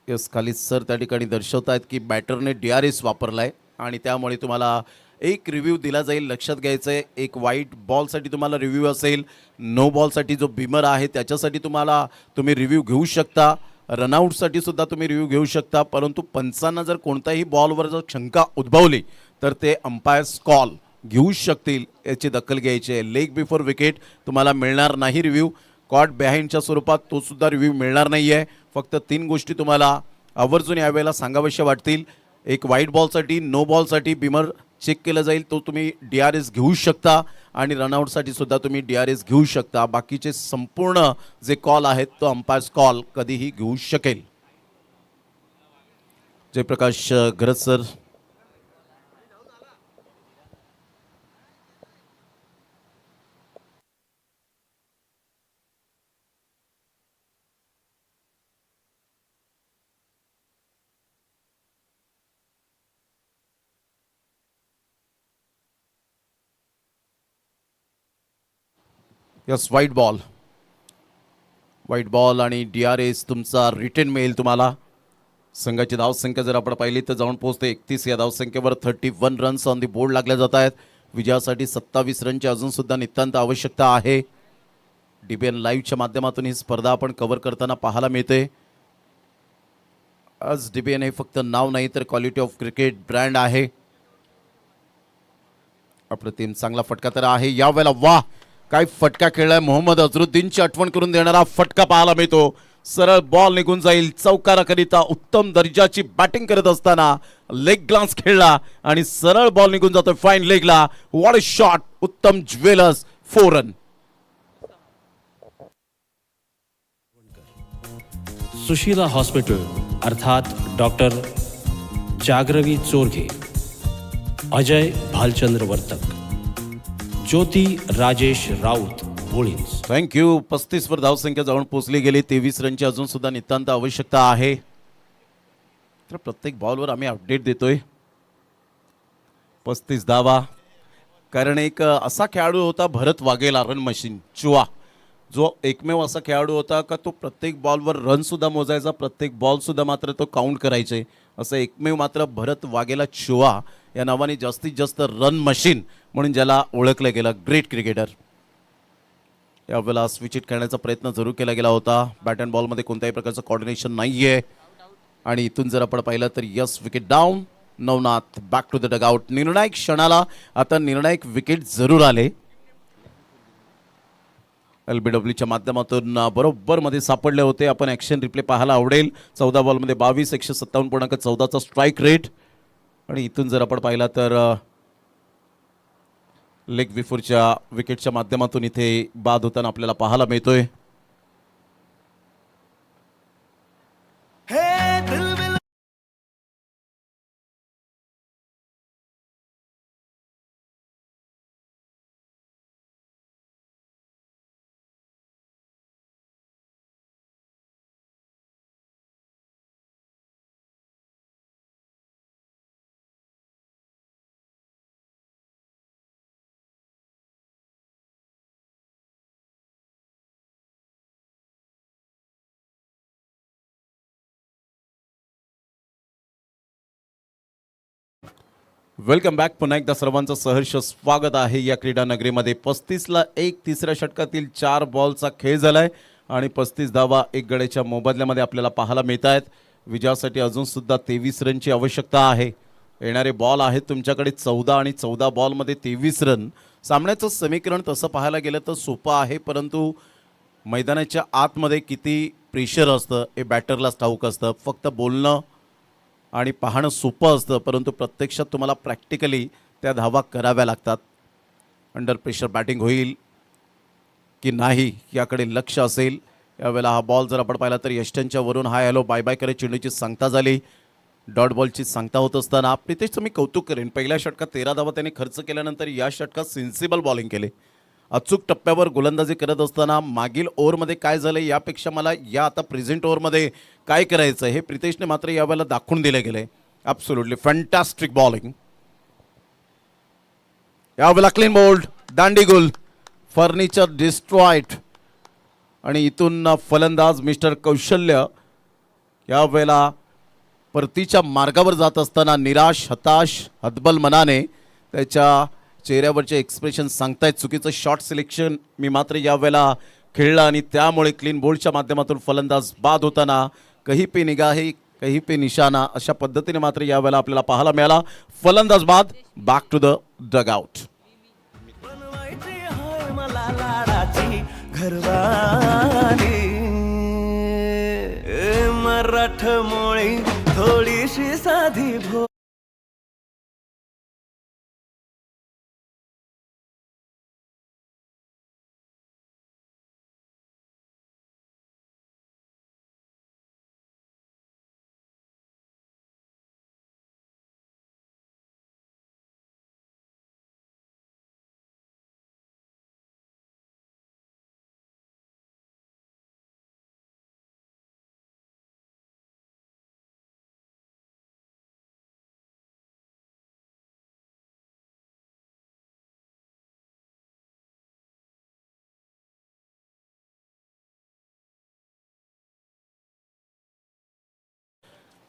यस, खाली सर त्या ठिकाणी दर्शवतायत की बॅटरने DRS वापरलाय आणि त्यामुळे तुम्हाला एक रिव्ह्यू दिला जाईल. लक्षात घ्यायचं आहे, एक वाईट बॉलसाठी तुम्हाला रिव्ह्यू असेल, नो बॉलसाठी जो बिमर आहे त्याच्यासाठी तुम्ही रिव्ह्यू घेऊ शकता, रनआउटसाठी सुद्धा तुम्ही रिव्ह्यू घेऊ शकता. परंतु पंचांना जर कोणत्याही बॉलवर जर शंका उद्भवली तर ते अंपायर्स कॉल घेऊ शकतील, याची दखल घ्यायची आहे. लेग बिफोर विकेट तुम्हाला मिळणार नाही रिव्ह्यू. कॉट बिहाइंडच्या स्वरूपात तो सुद्धा रिव्ह्यू मिळणार नाही आहे. फक्त 3 गोष्टी तुम्हाला आवर्जून यावेळेला सांगाव्याशा वाटतील. एक वाईट बॉलसाठी, नो बॉलसाठी बिमर चेक केलं जाईल, तो तुम्ही DRS घेऊ शकता आणि रनआउटसाठी सुद्धा तुम्ही DRS घेऊ शकता. बाकीचे संपूर्ण जे कॉल आहेत तो अंपायर्स कॉल कधीही घेऊ शकेल. जयप्रकाश गरज सर. यस, व्हाईट बॉल आणि DRS तुमचा रिटर्न मिळेल तुम्हाला. संघाची धावसंख्या जर आपण पाहिली तर जाऊन पोहोचते 31 या धावसंख्येवर. 31 रन्स ऑन दी बोर्ड लागले जात आहेत. विजयासाठी 27 रनची अजून सुद्धा नितांत आवश्यकता आहे. DBN लाईव्हच्या माध्यमातून ही स्पर्धा आपण कव्हर करताना पाहायला मिळते. आज DBN हे फक्त नाव नाही तर क्वालिटी ऑफ क्रिकेट ब्रँड आहे. अप्रतिम चांगला फटका तर आहे यावेळेला. वाह, काय फटका खेळलाय. मोहम्मद अझरुद्दीनची आठवण करून देणारा फटका पाहायला मिळतो. सरळ बॉल निघून जाईल. चौकाराकरिता उत्तम दर्जाची बॅटिंग करत असताना लेग ग्लान्स खेळला आणि सरळ बॉल निघून जातो फाईन लेगला. What a shot. Uttam jewellers 4 run. Sushila hospital अर्थात डॉक्टर जागरवी चोरघे, अजय भालचंद्र वर्तक, ज्योती राजेश राऊत बोळींज. थँक्यू. 35 वर धावसंख्या जाऊन पोहोचली गेली. 23 रनची अजून सुद्धा नितांत आवश्यकता आहे. तर प्रत्येक बॉलवर आम्ही अपडेट देतोय. 35 धावा, कारण एक असा खेळाडू होता भरत वाघेला, रन मशीन चुवा, जो एकमेव असा खेळाडू होता का तो प्रत्येक बॉलवर रन सुद्धा मोजायचा, प्रत्येक बॉल सुद्धा मात्र तो काउंट करायचे. असं एकमेव मात्र भरत वाघेला चुआ या नावाने जास्तीत जास्त रन मशीन म्हणून ज्याला ओळखलं गेलं. Great cricketer. यावेळेला स्विच इट खेळण्याचा प्रयत्न जरूर केला गेला होता. बॅट अँड बॉलमध्ये कोणत्याही प्रकारचं कॉर्डिनेशन नाही आहे. आणि इथून जर आपण पाहिलं तर yes wicket down. Navnath back to the dugout. निर्णायक क्षणाला आता निर्णायक विकेट जरूर आले. LBWच्या माध्यमातून बरोबर मध्ये सापडले होते. आपण ॲक्शन रिप्ले पाहायला आवडेल. 14 बॉलमध्ये 22, 157.14चा स्ट्राईक रेट. आणि इथून जर आपण पाहिला तर लेग बिफोरच्या विकेटच्या माध्यमातून इथे बाद होताना आपल्याला पाहायला मिळतोय. Welcome back. पुन्हा एकदा सर्वांचं सहर्ष स्वागत आहे या क्रीडा नगरीमध्ये. 35ला 1 तिसऱ्या षटकातील 4 बॉलचा खेळ झालाय आणि 35 धावा 1 गड्याच्या मोबदल्यामध्ये आपल्याला पाहायला मिळत आहेत. विजयासाठी अजून सुद्धा 23 रनची आवश्यकता आहे. येणारे बॉल आहेत तुमच्याकडे 14 आणि 14 बॉलमध्ये 23 रन. सामन्याचं समीकरण तसं पाहायला गेलं तर सोपं आहे, परंतु मैदानाच्या आतमध्ये किती प्रेशर असतं हे बॅटरलाच ठाऊक असतं. फक्त बोलणं आणि पाहणं सोपं असतं, परंतु प्रत्यक्षात तुम्हाला प्रॅक्टिकली त्या धावा कराव्या लागतात. अंडर प्रेशर बॅटिंग होईल की नाही याकडे लक्ष असेल. यावेळेला हा बॉल जर आपण पाहिला तर यष्टनच्या वरून हाय हॅलो बाय बाय करे चेंडूची सांगता झाली. डॉट बॉलची सांगता होत असताना प्रितेशचं मी कौतुक करेन. पहिल्या षटकात 13 धावा त्याने खर्च केल्यानंतर या षटकात सेन्सिबल बॉलिंग केले. अचूक टप्प्यावर गोलंदाजी करत असताना मागील ओव्हरमध्ये काय झालं यापेक्षा मला या आता प्रेझेंट ओव्हरमध्ये काय करायचं हे प्रितेशने मात्र यावेळेला दाखवून दिले गेले. Absolutely fantastic bowling. यावेळेला क्लीन बोल्ड, दांडीगुल, फर्निचर डिस्ट्रॉइड. आणि इथून फलंदाज मिस्टर कौशल्य यावेळेला परतीच्या मार्गावर जात असताना निराश, हताश, हतबल मनाने त्याच्या चेहऱ्यावरचे एक्सप्रेशन सांगतायत चुकीचं शॉट सिलेक्शन मी मात्र यावेळेला खेळलं आणि त्यामुळे क्लीन बोल्डच्या माध्यमातून फलंदाज बाद होताना कहीं पे निगाहे कहीं पे निशाणा अशा पद्धतीने मात्र यावेळेला आपल्याला पाहायला मिळाला. फलंदाज बाद. Back to the dugout. मला लाडाची घरवाली मराठमोळी थोडीशी साधी भो.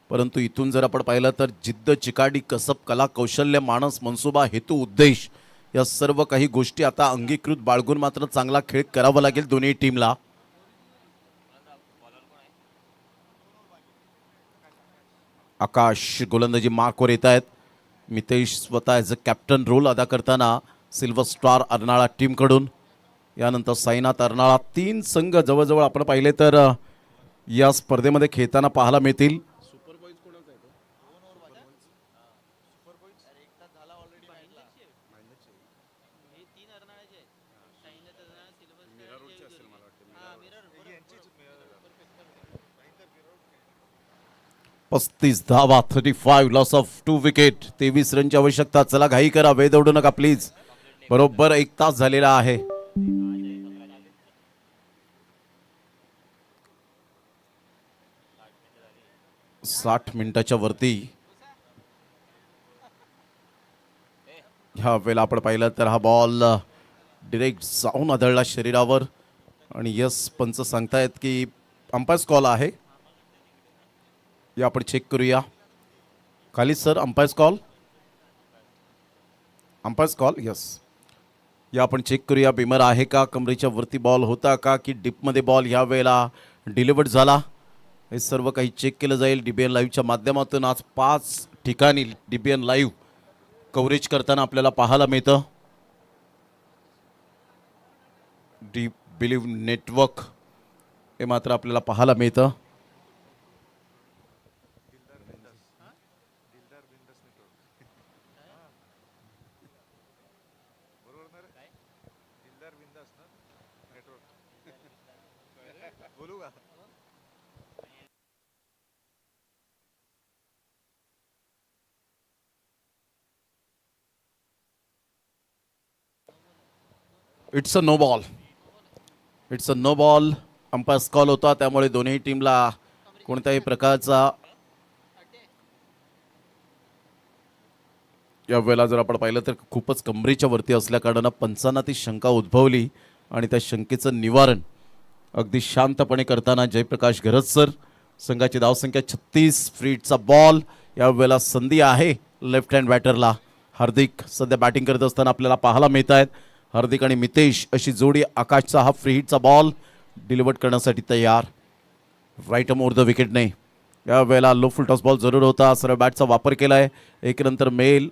परंतु इथून जर आपण पाहिलं तर जिद्द, चिकाटी, कसब, कला, कौशल्य, मानस, मनसुबा, हेतू, उद्देश या सर्व काही गोष्टी आता अंगीकृत बाळगून मात्र चांगला खेळ करावा लागेल दोन्ही टीमला. आकाश गोलंदाजी मार्कवर येत आहेत. मितेश स्वतः ॲज अ कॅप्टन रोल अदा करताना सिल्वर स्टार अर्नाळा टीमकडून. यानंतर साईनाथ अर्नाळा. 3 संघ जवळजवळ आपण पाहिले तर या स्पर्धेमध्ये खेळताना पाहायला मिळतील. पस्तीस धावा 35 लॉस ऑफ 2 विकेट. 23 रनची आवश्यकता. चला घाई करा, वेळ दौडू नका प्लीज. बरोबर 1 तास झालेला आहे. साठ मिनिटाच्या वरती ह्या वेळेला आपण पाहिलं तर हा बॉल डिरेक्ट जाऊन आदळला शरीरावर आणि यस पंच सांगतायत की अंपायर्स कॉल आहे. या आपण चेक करूया. खाली सर अंपायर्स कॉल यस. या आपण चेक करूया बिमर आहे का, कमरेच्या वरती बॉल होता का की डिपमध्ये बॉल ह्या वेळेला डिलिव्हर्ड झाला, हे सर्व काही चेक केलं जाईल. DBN लाईव्हच्या माध्यमातून आज 5 ठिकाणी DBN लाईव्ह कव्हरेज करताना आपल्याला पाहायला मिळतं. बिलीव्ह नेटवर्क हे मात्र आपल्याला पाहायला मिळतं. It's a no ball. Umpire's call होता, त्यामुळे दोन्ही टीमला कोणत्याही प्रकारचा या वेळेला जर आपण पाहिलं तर खूपच कमरेच्या वरती असल्या कारणानं पंचांना ती शंका उद्भवली आणि त्या शंकेचं निवारण अगदी शांतपणे करताना जयप्रकाश घरत सर. संघाची धावसंख्या 36. फ्रीटचा बॉल या वेळेला संधी आहे लेफ्ट हँड बॅटरला. हार्दिक सध्या बॅटिंग करत असताना आपल्याला पाहायला मिळत आहेत. हार्दिक आणि मितेश अशी जोडी. आकाशचा हा फ्री हिटचा बॉल डिलिव्हर करण्यासाठी तयार. राईट मोर द विकेटने या वेळेला लो फुल टॉस बॉल जरूर होता. सरळ बॅटचा वापर केला आहे. एक नंतर मेल,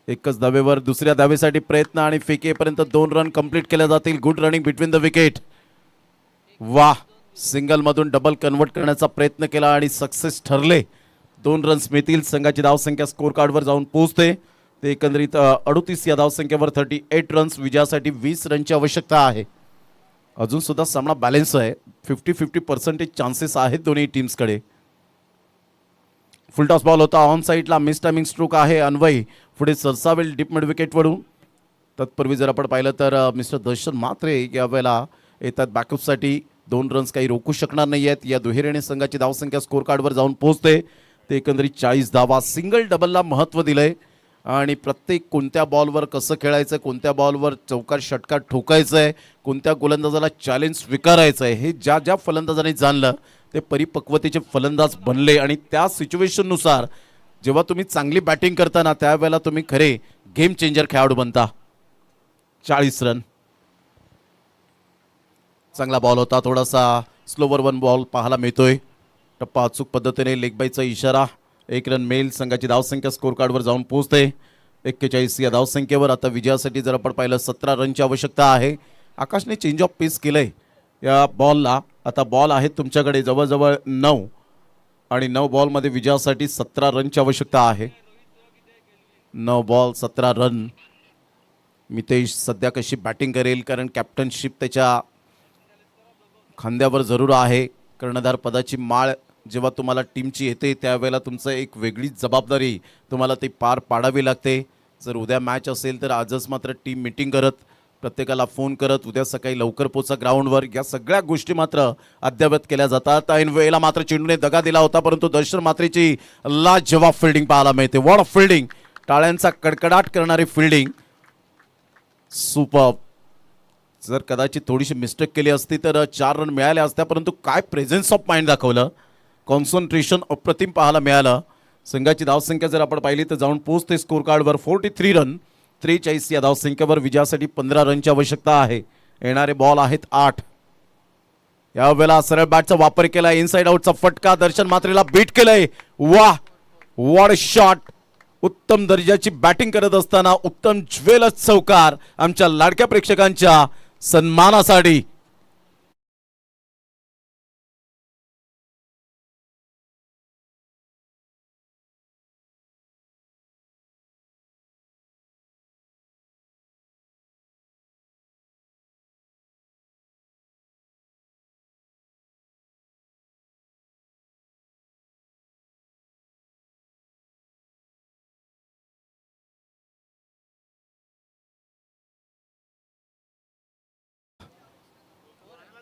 एकच धावेवर दुसऱ्या धावेसाठी प्रयत्न आणि फेकेपर्यंत 2 रन कंप्लीट केल्या जातील. Good running between the wicket. वाह, सिंगलमधून डबल कन्वर्ट करण्याचा प्रयत्न केला आणि सक्सेस ठरले. 2 रन्स मिळतील. संघाची धावसंख्या स्कोर कार्डवर जाऊन पोहोचते. ते एकंदरीत 38 या धावसंख्येवर 38 रन्स. विजयासाठी 20 रनची आवश्यकता आहे. अजून सुद्धा सामना बॅलन्स आहे. 50-50% चान्सेस आहेत दोन्ही टीम्सकडे. फुल टॉस बॉल होता ऑन साईडला. मिस टायमिंग स्ट्रोक आहे. अन्वय पुढे सरसावेल डीप मिड विकेटवरून. तत्पूर्वी जर आपण पाहिलं तर मिस्टर दर्शन मात्रे या वेळेला येतात बॅकअपसाठी. 2 रन्स काही रोखू शकणार नाही आहेत. या दुहेरीने संघाची धावसंख्या स्कोर कार्डवर जाऊन पोहोचते. ते एकंदरीत 40 धावा. सिंगल डबलला महत्त्व दिलंय आणि प्रत्येक कोणत्या बॉलवर कसं खेळायचं, कोणत्या बॉलवर चौकार षटकार ठोकायचं आहे, कोणत्या गोलंदाजाला चॅलेंज स्वीकारायचं आहे, हे ज्या ज्या फलंदाजाने जाणलं ते परिपक्वतेचे फलंदाज बनले. आणि त्या सिच्युएशननुसार जेव्हा तुम्ही चांगली बॅटिंग करताना त्यावेळेला तुम्ही खरे गेम चेंजर खेळाडू बनता. 40 रन. चांगला बॉल होता. थोडासा स्लोवर 1 बॉल पाहायला मिळतोय. टप्पा अचूक पद्धतीने लेगबाईचा इशारा. 1 रन मेल. संघाची धावसंख्या स्कोर कार्डवर जाऊन पोहोचते 41 या धावसंख्येवर. आता विजयासाठी जर आपण पाहिलं 17 रनची आवश्यकता आहे. आकाशने चेंज ऑफ पेस केलंय या बॉलला. आता बॉल आहेत तुमच्याकडे जवळजवळ 9 आणि 9 बॉलमध्ये विजयासाठी 17 रनची आवश्यकता आहे. 9 बॉल 17 रन. मितेश सध्या कशी बॅटिंग करेल, कारण कॅप्टनशिप त्याच्या खांद्यावर जरूर आहे. कर्णधार पदाची माळ जेव्हा तुम्हाला टीमची येते त्यावेळेला तुमचं एक वेगळीच जबाबदारी तुम्हाला ती पार पाडावी लागते. जर उद्या मॅच असेल तर आजच मात्र टीम मीटिंग करत, प्रत्येकाला फोन करत उद्या सकाळी लवकर पोचा ग्राउंडवर, या सगळ्या गोष्टी मात्र अद्ययावत केल्या जातात. ऐन वेळेला मात्र चेंडूने दगा दिला होता, परंतु दर्शन मात्रेची लाजवाब फिल्डिंग पाहायला मिळते. What of fielding. टाळ्यांचा कडकडाट करणारी फिल्डिंग. सुपर. जर कदाचित थोडीशी मिस्टेक केली असती तर 4 रन मिळाले असत्या, परंतु काय प्रेझेन्स ऑफ माइंड दाखवलं. कॉन्सन्ट्रेशन अप्रतिम पाहायला मिळालं. संघाची धावसंख्या जर आपण पाहिली तर जाऊन पोहोचते स्कोर कार्डवर 43 रन. 43 या धावसंख्येवर विजयासाठी 15 रनची आवश्यकता आहे. येणारे बॉल आहेत 8. यावेळेला सरळ बॅटचा वापर केला. इनसाइड आउटचा फटका. दर्शन मात्रेला बीट केलंय. वाह, वॉट अ शॉट. उत्तम दर्जाची बॅटिंग करत असताना उत्तम ज्वेलच चौकार आमच्या लाडक्या प्रेक्षकांच्या सन्मानासाठी.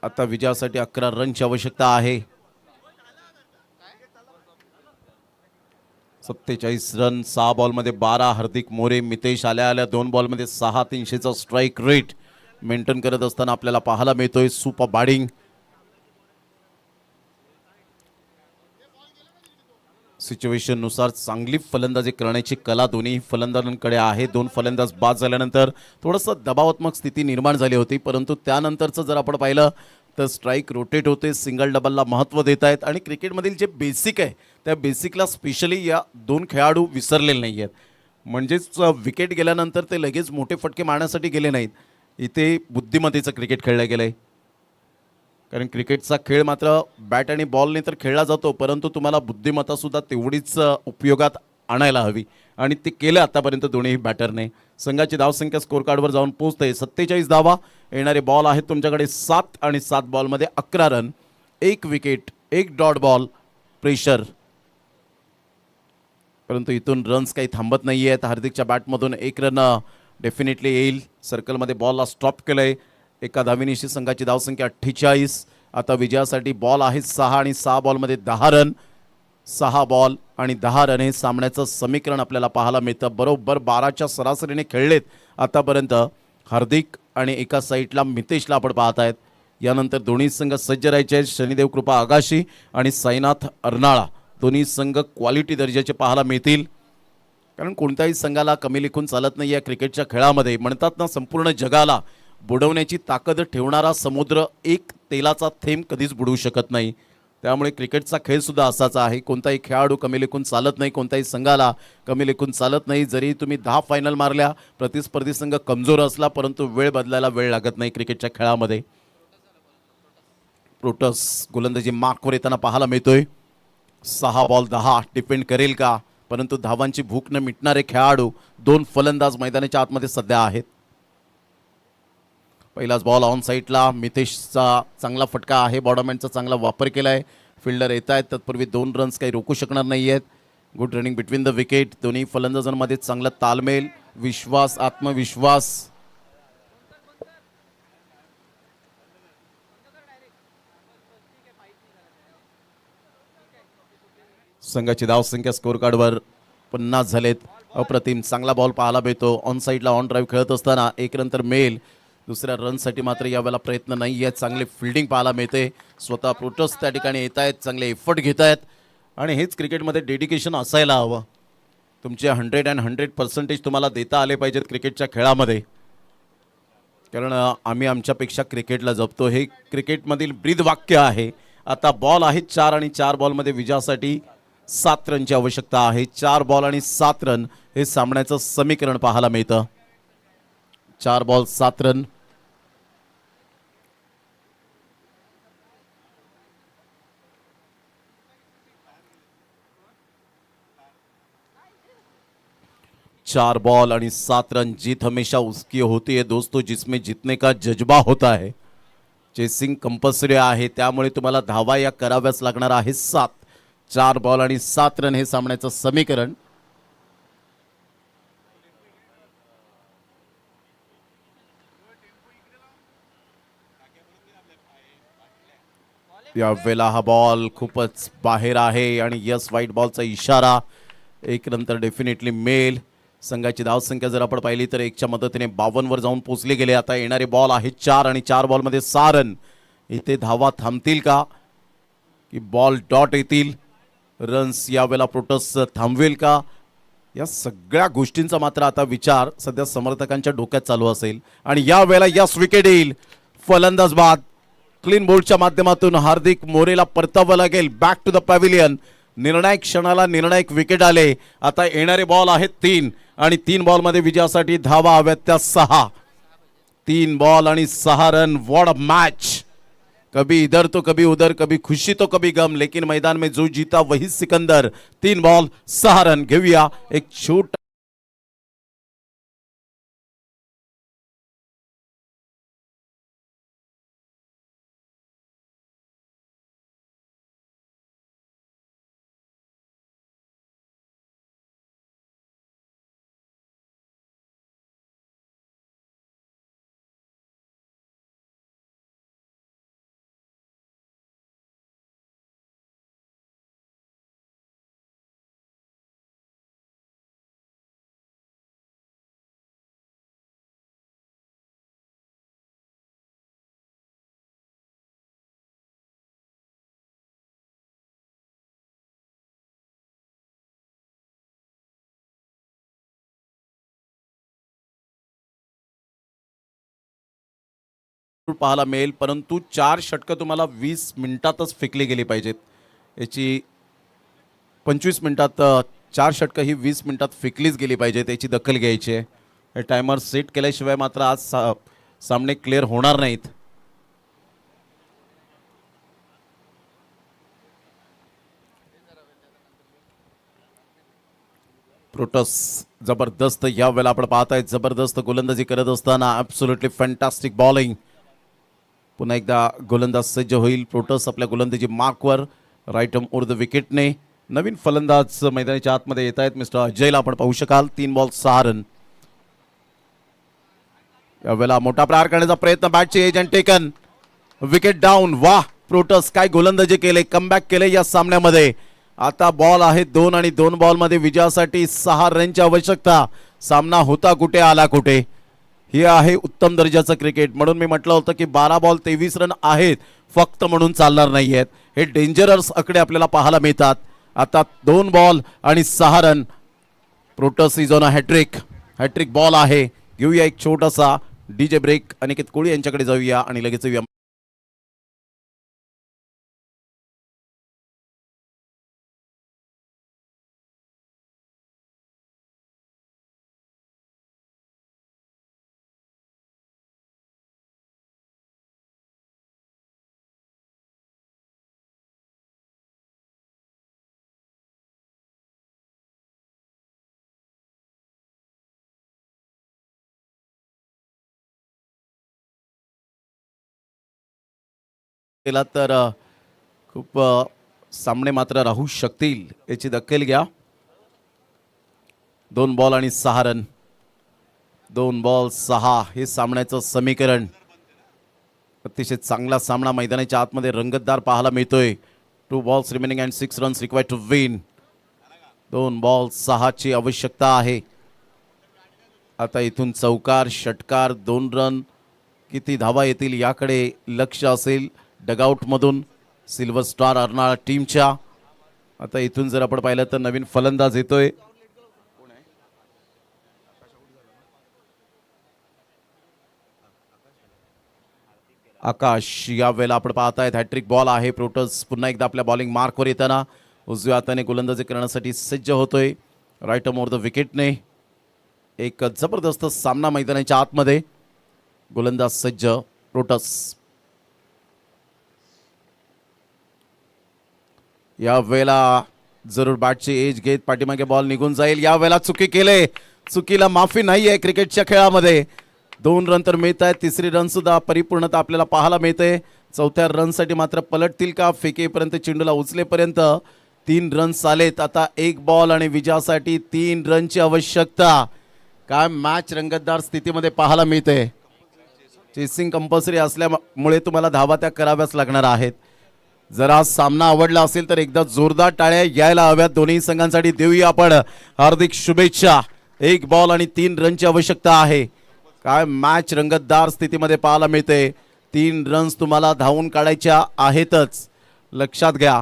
आता विजयासाठी 11 रनची आवश्यकता आहे. 47 रन. 6 बॉलमध्ये 12. हार्दिक मोरे, मितेश आल्या 2 बॉलमध्ये 6. 300चा स्ट्राईक रेट. मेंटेन करत असताना आपल्याला पाहायला मिळतोय. सुपर बॅटिंग सिच्युएशन नुसार चांगली फलंदाजी करण्याची कला दोन्ही फलंदाजांकडे आहे. 2 फलंदाज बाद झाल्यानंतर थोडंसं दबावात्मक स्थिती निर्माण झाली होती, परंतु त्यानंतरचं जर आपण पाहिलं तर स्ट्राईक रोटेट होते, सिंगल डबलला महत्त्व देत आहेत आणि क्रिकेटमधील जे बेसिक आहे त्या बेसिकला स्पेशली या 2 खेळाडू विसरलेले नाही आहेत. म्हणजेच विकेट गेल्यानंतर ते लगेच मोठे फटके मारण्यासाठी गेले नाहीत. इथे बुद्धिमत्तेचं क्रिकेट खेळलं गेलं आहे. कारण क्रिकेटचा खेळ मात्र बॅट आणि बॉलने तर खेळला जातो, परंतु तुम्हाला बुद्धिमत्तासुद्धा तेवढीच उपयोगात आणायला हवी आणि ते केलं आतापर्यंत दोन्ही बॅटरने. संघाची धावसंख्या स्कोर कार्डवर जाऊन पोहोचते 47 धावा. येणारे बॉल आहेत तुमच्याकडे 7 आणि 7 बॉलमध्ये 11 run, 1 wicket, 1 dot ball, pressure. परंतु इथून रन्स काही थांबत नाही आहेत. हार्दिकच्या बॅटमधून 1 रन डेफिनेटली येईल. सर्कलमध्ये बॉलला स्टॉप केलंय. एका धावेनिशी संघाची धावसंख्या 48. आता विजयासाठी बॉल आहेत 6 आणि 6 बॉलमध्ये 10 रन. 6 बॉल आणि 10 रन हे सामन्याचं समीकरण आपल्याला पाहायला मिळतं. बरोबर 12च्या सरासरीने खेळलेत आतापर्यंत हार्दिक आणि एका साईडला मितेशला आपण पाहत आहेत. यानंतर दोन्ही संघ सज्ज राहायचे आहेत. शनिदेव कृपा आगाशी आणि साईनाथ अर्नाळा दोन्ही संघ क्वालिटी दर्जाचे पाहायला मिळतील. कारण कोणत्याही संघाला कमी लेखून चालत नाही या क्रिकेटच्या खेळामध्ये. म्हणतात ना, संपूर्ण जगाला बुडवण्याची ताकद ठेवणारा समुद्र एक तेलाचा थेंब कधीच बुडवू शकत नाही. त्यामुळे क्रिकेटचा खेळसुद्धा असाच आहे. कोणताही खेळाडू कमी लेखून चालत नाही, कोणत्याही संघाला कमी लेखून चालत नाही. जरी तुम्ही 10 फायनल मारल्या, प्रतिस्पर्धी संघ कमजोर असला, परंतु वेळ बदलायला वेळ लागत नाही क्रिकेटच्या खेळामध्ये. प्रोटस गोलंदाजी मार्कवर येताना पाहायला मिळतोय. 6 बॉल 10 डिपेंड करेल का, परंतु धावांची भूक न मिटणारे खेळाडू 2 फलंदाज मैदानाच्या आतमध्ये सध्या आहेत. पहिलाच बॉल ऑन साईडला. मितेशचा चांगला फटका आहे. बॉडमॅनचा चांगला वापर केला आहे. फिल्डर येत आहेत, तत्पूर्वी 2 रन्स काही रोखू शकणार नाही आहेत. Good running between the wicket. दोन्ही फलंदाजांमध्ये चांगला तालमेल, विश्वास, आत्मविश्वास. संघाची धावसंख्या स्कोर कार्डवर 50 झालेत. अप्रतिम चांगला बॉल पाहायला मिळतो. ऑन साईडला ऑन ड्राईव्ह खेळत असताना 1 रन तर मिळेल. दुसऱ्या रनसाठी मात्र यावेळेला प्रयत्न नाही आहेत. चांगले फिल्डिंग पाहायला मिळते. स्वतः प्रोटोस त्या ठिकाणी येत आहेत, चांगले एफर्ट घेत आहेत आणि हेच क्रिकेटमध्ये डेडिकेशन असायला हवं. तुमचे 100% तुम्हाला देता आले पाहिजेत क्रिकेटच्या खेळामध्ये. कारण आम्ही आमच्यापेक्षा क्रिकेटला जपतो, हे क्रिकेटमधील ब्रीद वाक्य आहे. आता बॉल आहेत 4 आणि 4 बॉलमध्ये विजयासाठी 7 रनची आवश्यकता आहे. 4 बॉल आणि 7 रन हे सामन्याचं समीकरण पाहायला मिळतं. 4 बॉल 7 रन. चार बॉल आणि 7 रन. जीत हमेशा उसकी होती है दोस्तों जिसमें जीतने का जज्बा होता है. चेसिंग कंपल्सरी आहे, त्यामुळे तुम्हाला धावा या कराव्याच लागणार आहे 7. 4 बॉल आणि 7 रन हे सामन्याचं समीकरण. यावेळेला हा बॉल खूपच बाहेर आहे आणि यस व्हाईट बॉलचा इशारा. 1 रन तर डेफिनेटली मिळेल. संघाची धावसंख्या जर आपण पाहिली तर 1च्या मदतीने 52 वर जाऊन पोहोचले गेले. आता येणारे बॉल आहेत 4 आणि 4 बॉलमध्ये 6 रन. इथे धावा थांबतील का की बॉल डॉट येतील? रन्स यावेळेला प्रोटस थांबवेल का? या सगळ्या गोष्टींचा मात्र आता विचार सध्या समर्थकांच्या डोक्यात चालू असेल. आणि यावेळेला यस विकेट येईल. फलंदाज बाद. क्लीन बोल्डच्या माध्यमातून हार्दिक मोरेला परतावं लागेल बॅक टू द पॅव्हिलियन. निर्णायक क्षणाला निर्णायक विकेट आले. आता येणारे बॉल आहेत 3 आणि 3 बॉलमध्ये विजयासाठी धावा हव्यात त्या 6. 3 बॉल आणि 6 रन. What a match. कभी इधर तो कभी उधर, कभी खुशी तो कभी गम, लेकिन मैदान में जो जीता वही सिकंदर. 3 ball 6 run. घेऊया एक छोटा पाहायला मिळेल, परंतु 4 षटकं तुम्हाला 20 मिनिटातच फेकली गेली पाहिजेत. याची 25 मिनिटात 4 षटकं ही 20 मिनिटात फेकलीच गेली पाहिजेत, याची दखल घ्यायची आहे. हे टायमर सेट केल्याशिवाय मात्र आज सामने क्लिअर होणार नाहीत. प्रोटोस जबरदस्त या वेळेला आपण पाहताय, जबरदस्त गोलंदाजी करत असताना ॲब्सोल्युटली फॅन्टास्टिक बॉलिंग. पुन्हा एकदा गोलंदाज सज्ज होईल. प्रोटोस आपल्या गोलंदाजी मार्कवर राईट आर्म ओव्हर द विकेटने. नवीन फलंदाज मैदानाच्या आतमध्ये येत आहेत. मिस्टर अजयला आपण पाहू शकाल. 3 बॉल 6 रन. यावेळेला मोठा प्रहार करण्याचा प्रयत्न, बॅटची edge and taken, wicket down. वाह, प्रोटोस काय गोलंदाजी केले, कमबॅक केले या सामन्यामध्ये. आता बॉल आहे 2 आणि 2 बॉलमध्ये विजयासाठी 6 रनची आवश्यकता. सामना होता कुठे आला कुठे. हे आहे उत्तम दर्जाचं क्रिकेट. म्हणून मी म्हटलं होतं की 12 बॉल 23 रन आहेत फक्त म्हणून चालणार नाही आहेत. हे डेंजरस आकडे आपल्याला पाहायला मिळतात. आता 2 बॉल आणि 6 run. Protos is on a hat-trick ball आहे. घेऊया एक छोटासा डीजे ब्रेक. अनिकेत कोळी यांच्याकडे जाऊया आणि लगेच येऊया. केला तर खूप सामने मात्र राहू शकतील, याची दखल घ्या. 2 बॉल आणि 6 रन. 2 बॉल 6 हे सामन्याचं समीकरण. अतिशय चांगला सामना मैदानाच्या आतमध्ये रंगतदार पाहायला मिळतोय. 2 balls remaining and 6 runs required to win. 2 ball 6 ची आवश्यकता आहे. आता इथून चौकार, षटकार, 2 रन, किती धावा येतील याकडे लक्ष असेल डगआउटमधून सिल्वर स्टार अर्नाळा टीमच्या. आता इथून जर आपण पाहिलं तर नवीन फलंदाज येतोय. आकाश. या वेळेला आपण पाहतायत हॅट्रिक बॉल आहे. प्रोटोस पुन्हा एकदा आपल्या बॉलिंग मार्कवर येताना उजव्या हाताने गोलंदाजी करण्यासाठी सज्ज होतोय राईट आर्म ओव्हर द विकेटने. एक जबरदस्त सामना मैदानाच्या आतमध्ये. गोलंदाज सज्ज प्रोटोस. या वेळेला जरूर बॅटची एज घेत पाठीमागे बॉल निघून जाईल. या वेळेला चुकी केले, चुकीला माफी नाही आहे क्रिकेटच्या खेळामध्ये. 2 रन तर मिळत आहेत. 3री रन सुद्धा परिपूर्णता आपल्याला पाहायला मिळते. 4थ्या रनसाठी मात्र पलटतील का, फेकेपर्यंत चेंडूला उचलेपर्यंत 3 रन्स आलेत. आता 1 बॉल आणि विजयासाठी 3 रनची आवश्यकता. काय मॅच रंगतदार स्थितीमध्ये पाहायला मिळते. चेसिंग कंपल्सरी असल्यामुळे तुम्हाला धावा त्या कराव्याच लागणार आहेत. जर आज सामना आवडला असेल तर एकदा जोरदार टाळ्या यायला हव्यात दोन्ही संघांसाठी. देऊया आपण हार्दिक शुभेच्छा. 1 बॉल आणि 3 रनची आवश्यकता आहे. काय मॅच रंगतदार स्थितीमध्ये पाहायला मिळते. 3 रन्स तुम्हाला धावून काढायच्या आहेतच, लक्षात घ्या,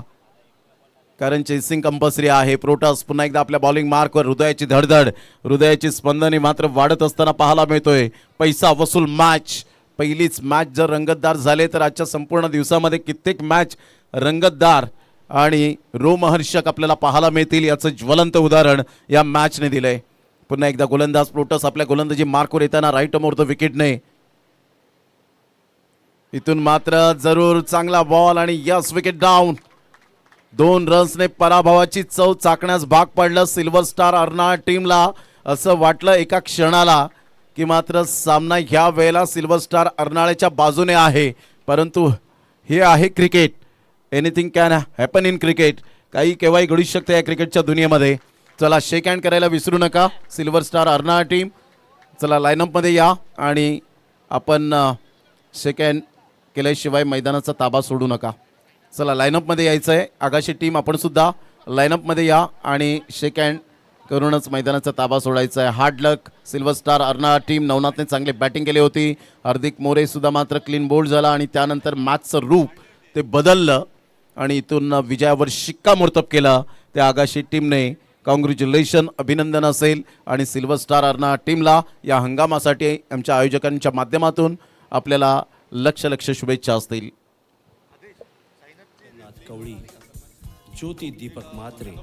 कारण चेसिंग कंपल्सरी आहे. प्रोटोस पुन्हा एकदा आपल्या बॉलिंग मार्कवर. हृदयाची धडधड, हृदयाची स्पंदने मात्र वाढत असताना पाहायला मिळतोय. पैसा वसूल मॅच. पहिलीच मॅच जर रंगतदार झाले तर आजच्या संपूर्ण दिवसामध्ये कित्येक मॅच रंगतदार आणि रोमहर्षक आपल्याला पाहायला मिळतील, याचं ज्वलंत उदाहरण या मॅचने दिलंय. पुन्हा एकदा गोलंदाज प्रोटोस आपल्या गोलंदाजी मार्कवर येताना राईट आर्म ओव्हर द विकेटने. इथून मात्र जरूर चांगला बॉल आणि यस, विकेट डाऊन. 2 रन्सने पराभवाची चव चाकण्यास भाग पडलं सिल्वर स्टार अर्नाळा टीमला. असं वाटलं एका क्षणाला की मात्र सामना ह्या वेळेला सिल्वर स्टार अर्नाळ्याच्या बाजूने आहे, परंतु हे आहे cricket. Anything can happen in cricket. काही केव्हाही घडू शकते या क्रिकेटच्या दुनियेमध्ये. चला, शेक हँड करायला विसरू नका सिल्वर स्टार अर्नाळा टीम. चला, लाईनअपमध्ये या आणि आपण शेक हँड केल्याशिवाय मैदानाचा ताबा सोडू नका. चला, लाईनअपमध्ये यायचं आहे. आगाशी टीम आपण सुद्धा लाईनअपमध्ये या आणि शेक हँड करूनच मैदानाचा ताबा सोडायचा आहे. हार्ड लक सिल्वर स्टार अर्नाळा टीम. नवनाथने चांगली बॅटिंग केली होती. हार्दिक मोरे सुद्धा मात्र क्लीन बोल्ड झाला आणि त्यानंतर मॅचचं रूप ते बदललं आणि इथून विजयावर शिक्कामोर्तब केलं त्या आगाशी टीमने. कॉंग्रॅच्युलेशन, अभिनंदन असेल. आणि सिल्वर स्टार अर्नाळा टीमला या हंगामासाठी आमच्या आयोजकांच्या माध्यमातून आपल्याला लक्ष शुभेच्छा असतील. कवळी, ज्योती दीपक म्हात्रे,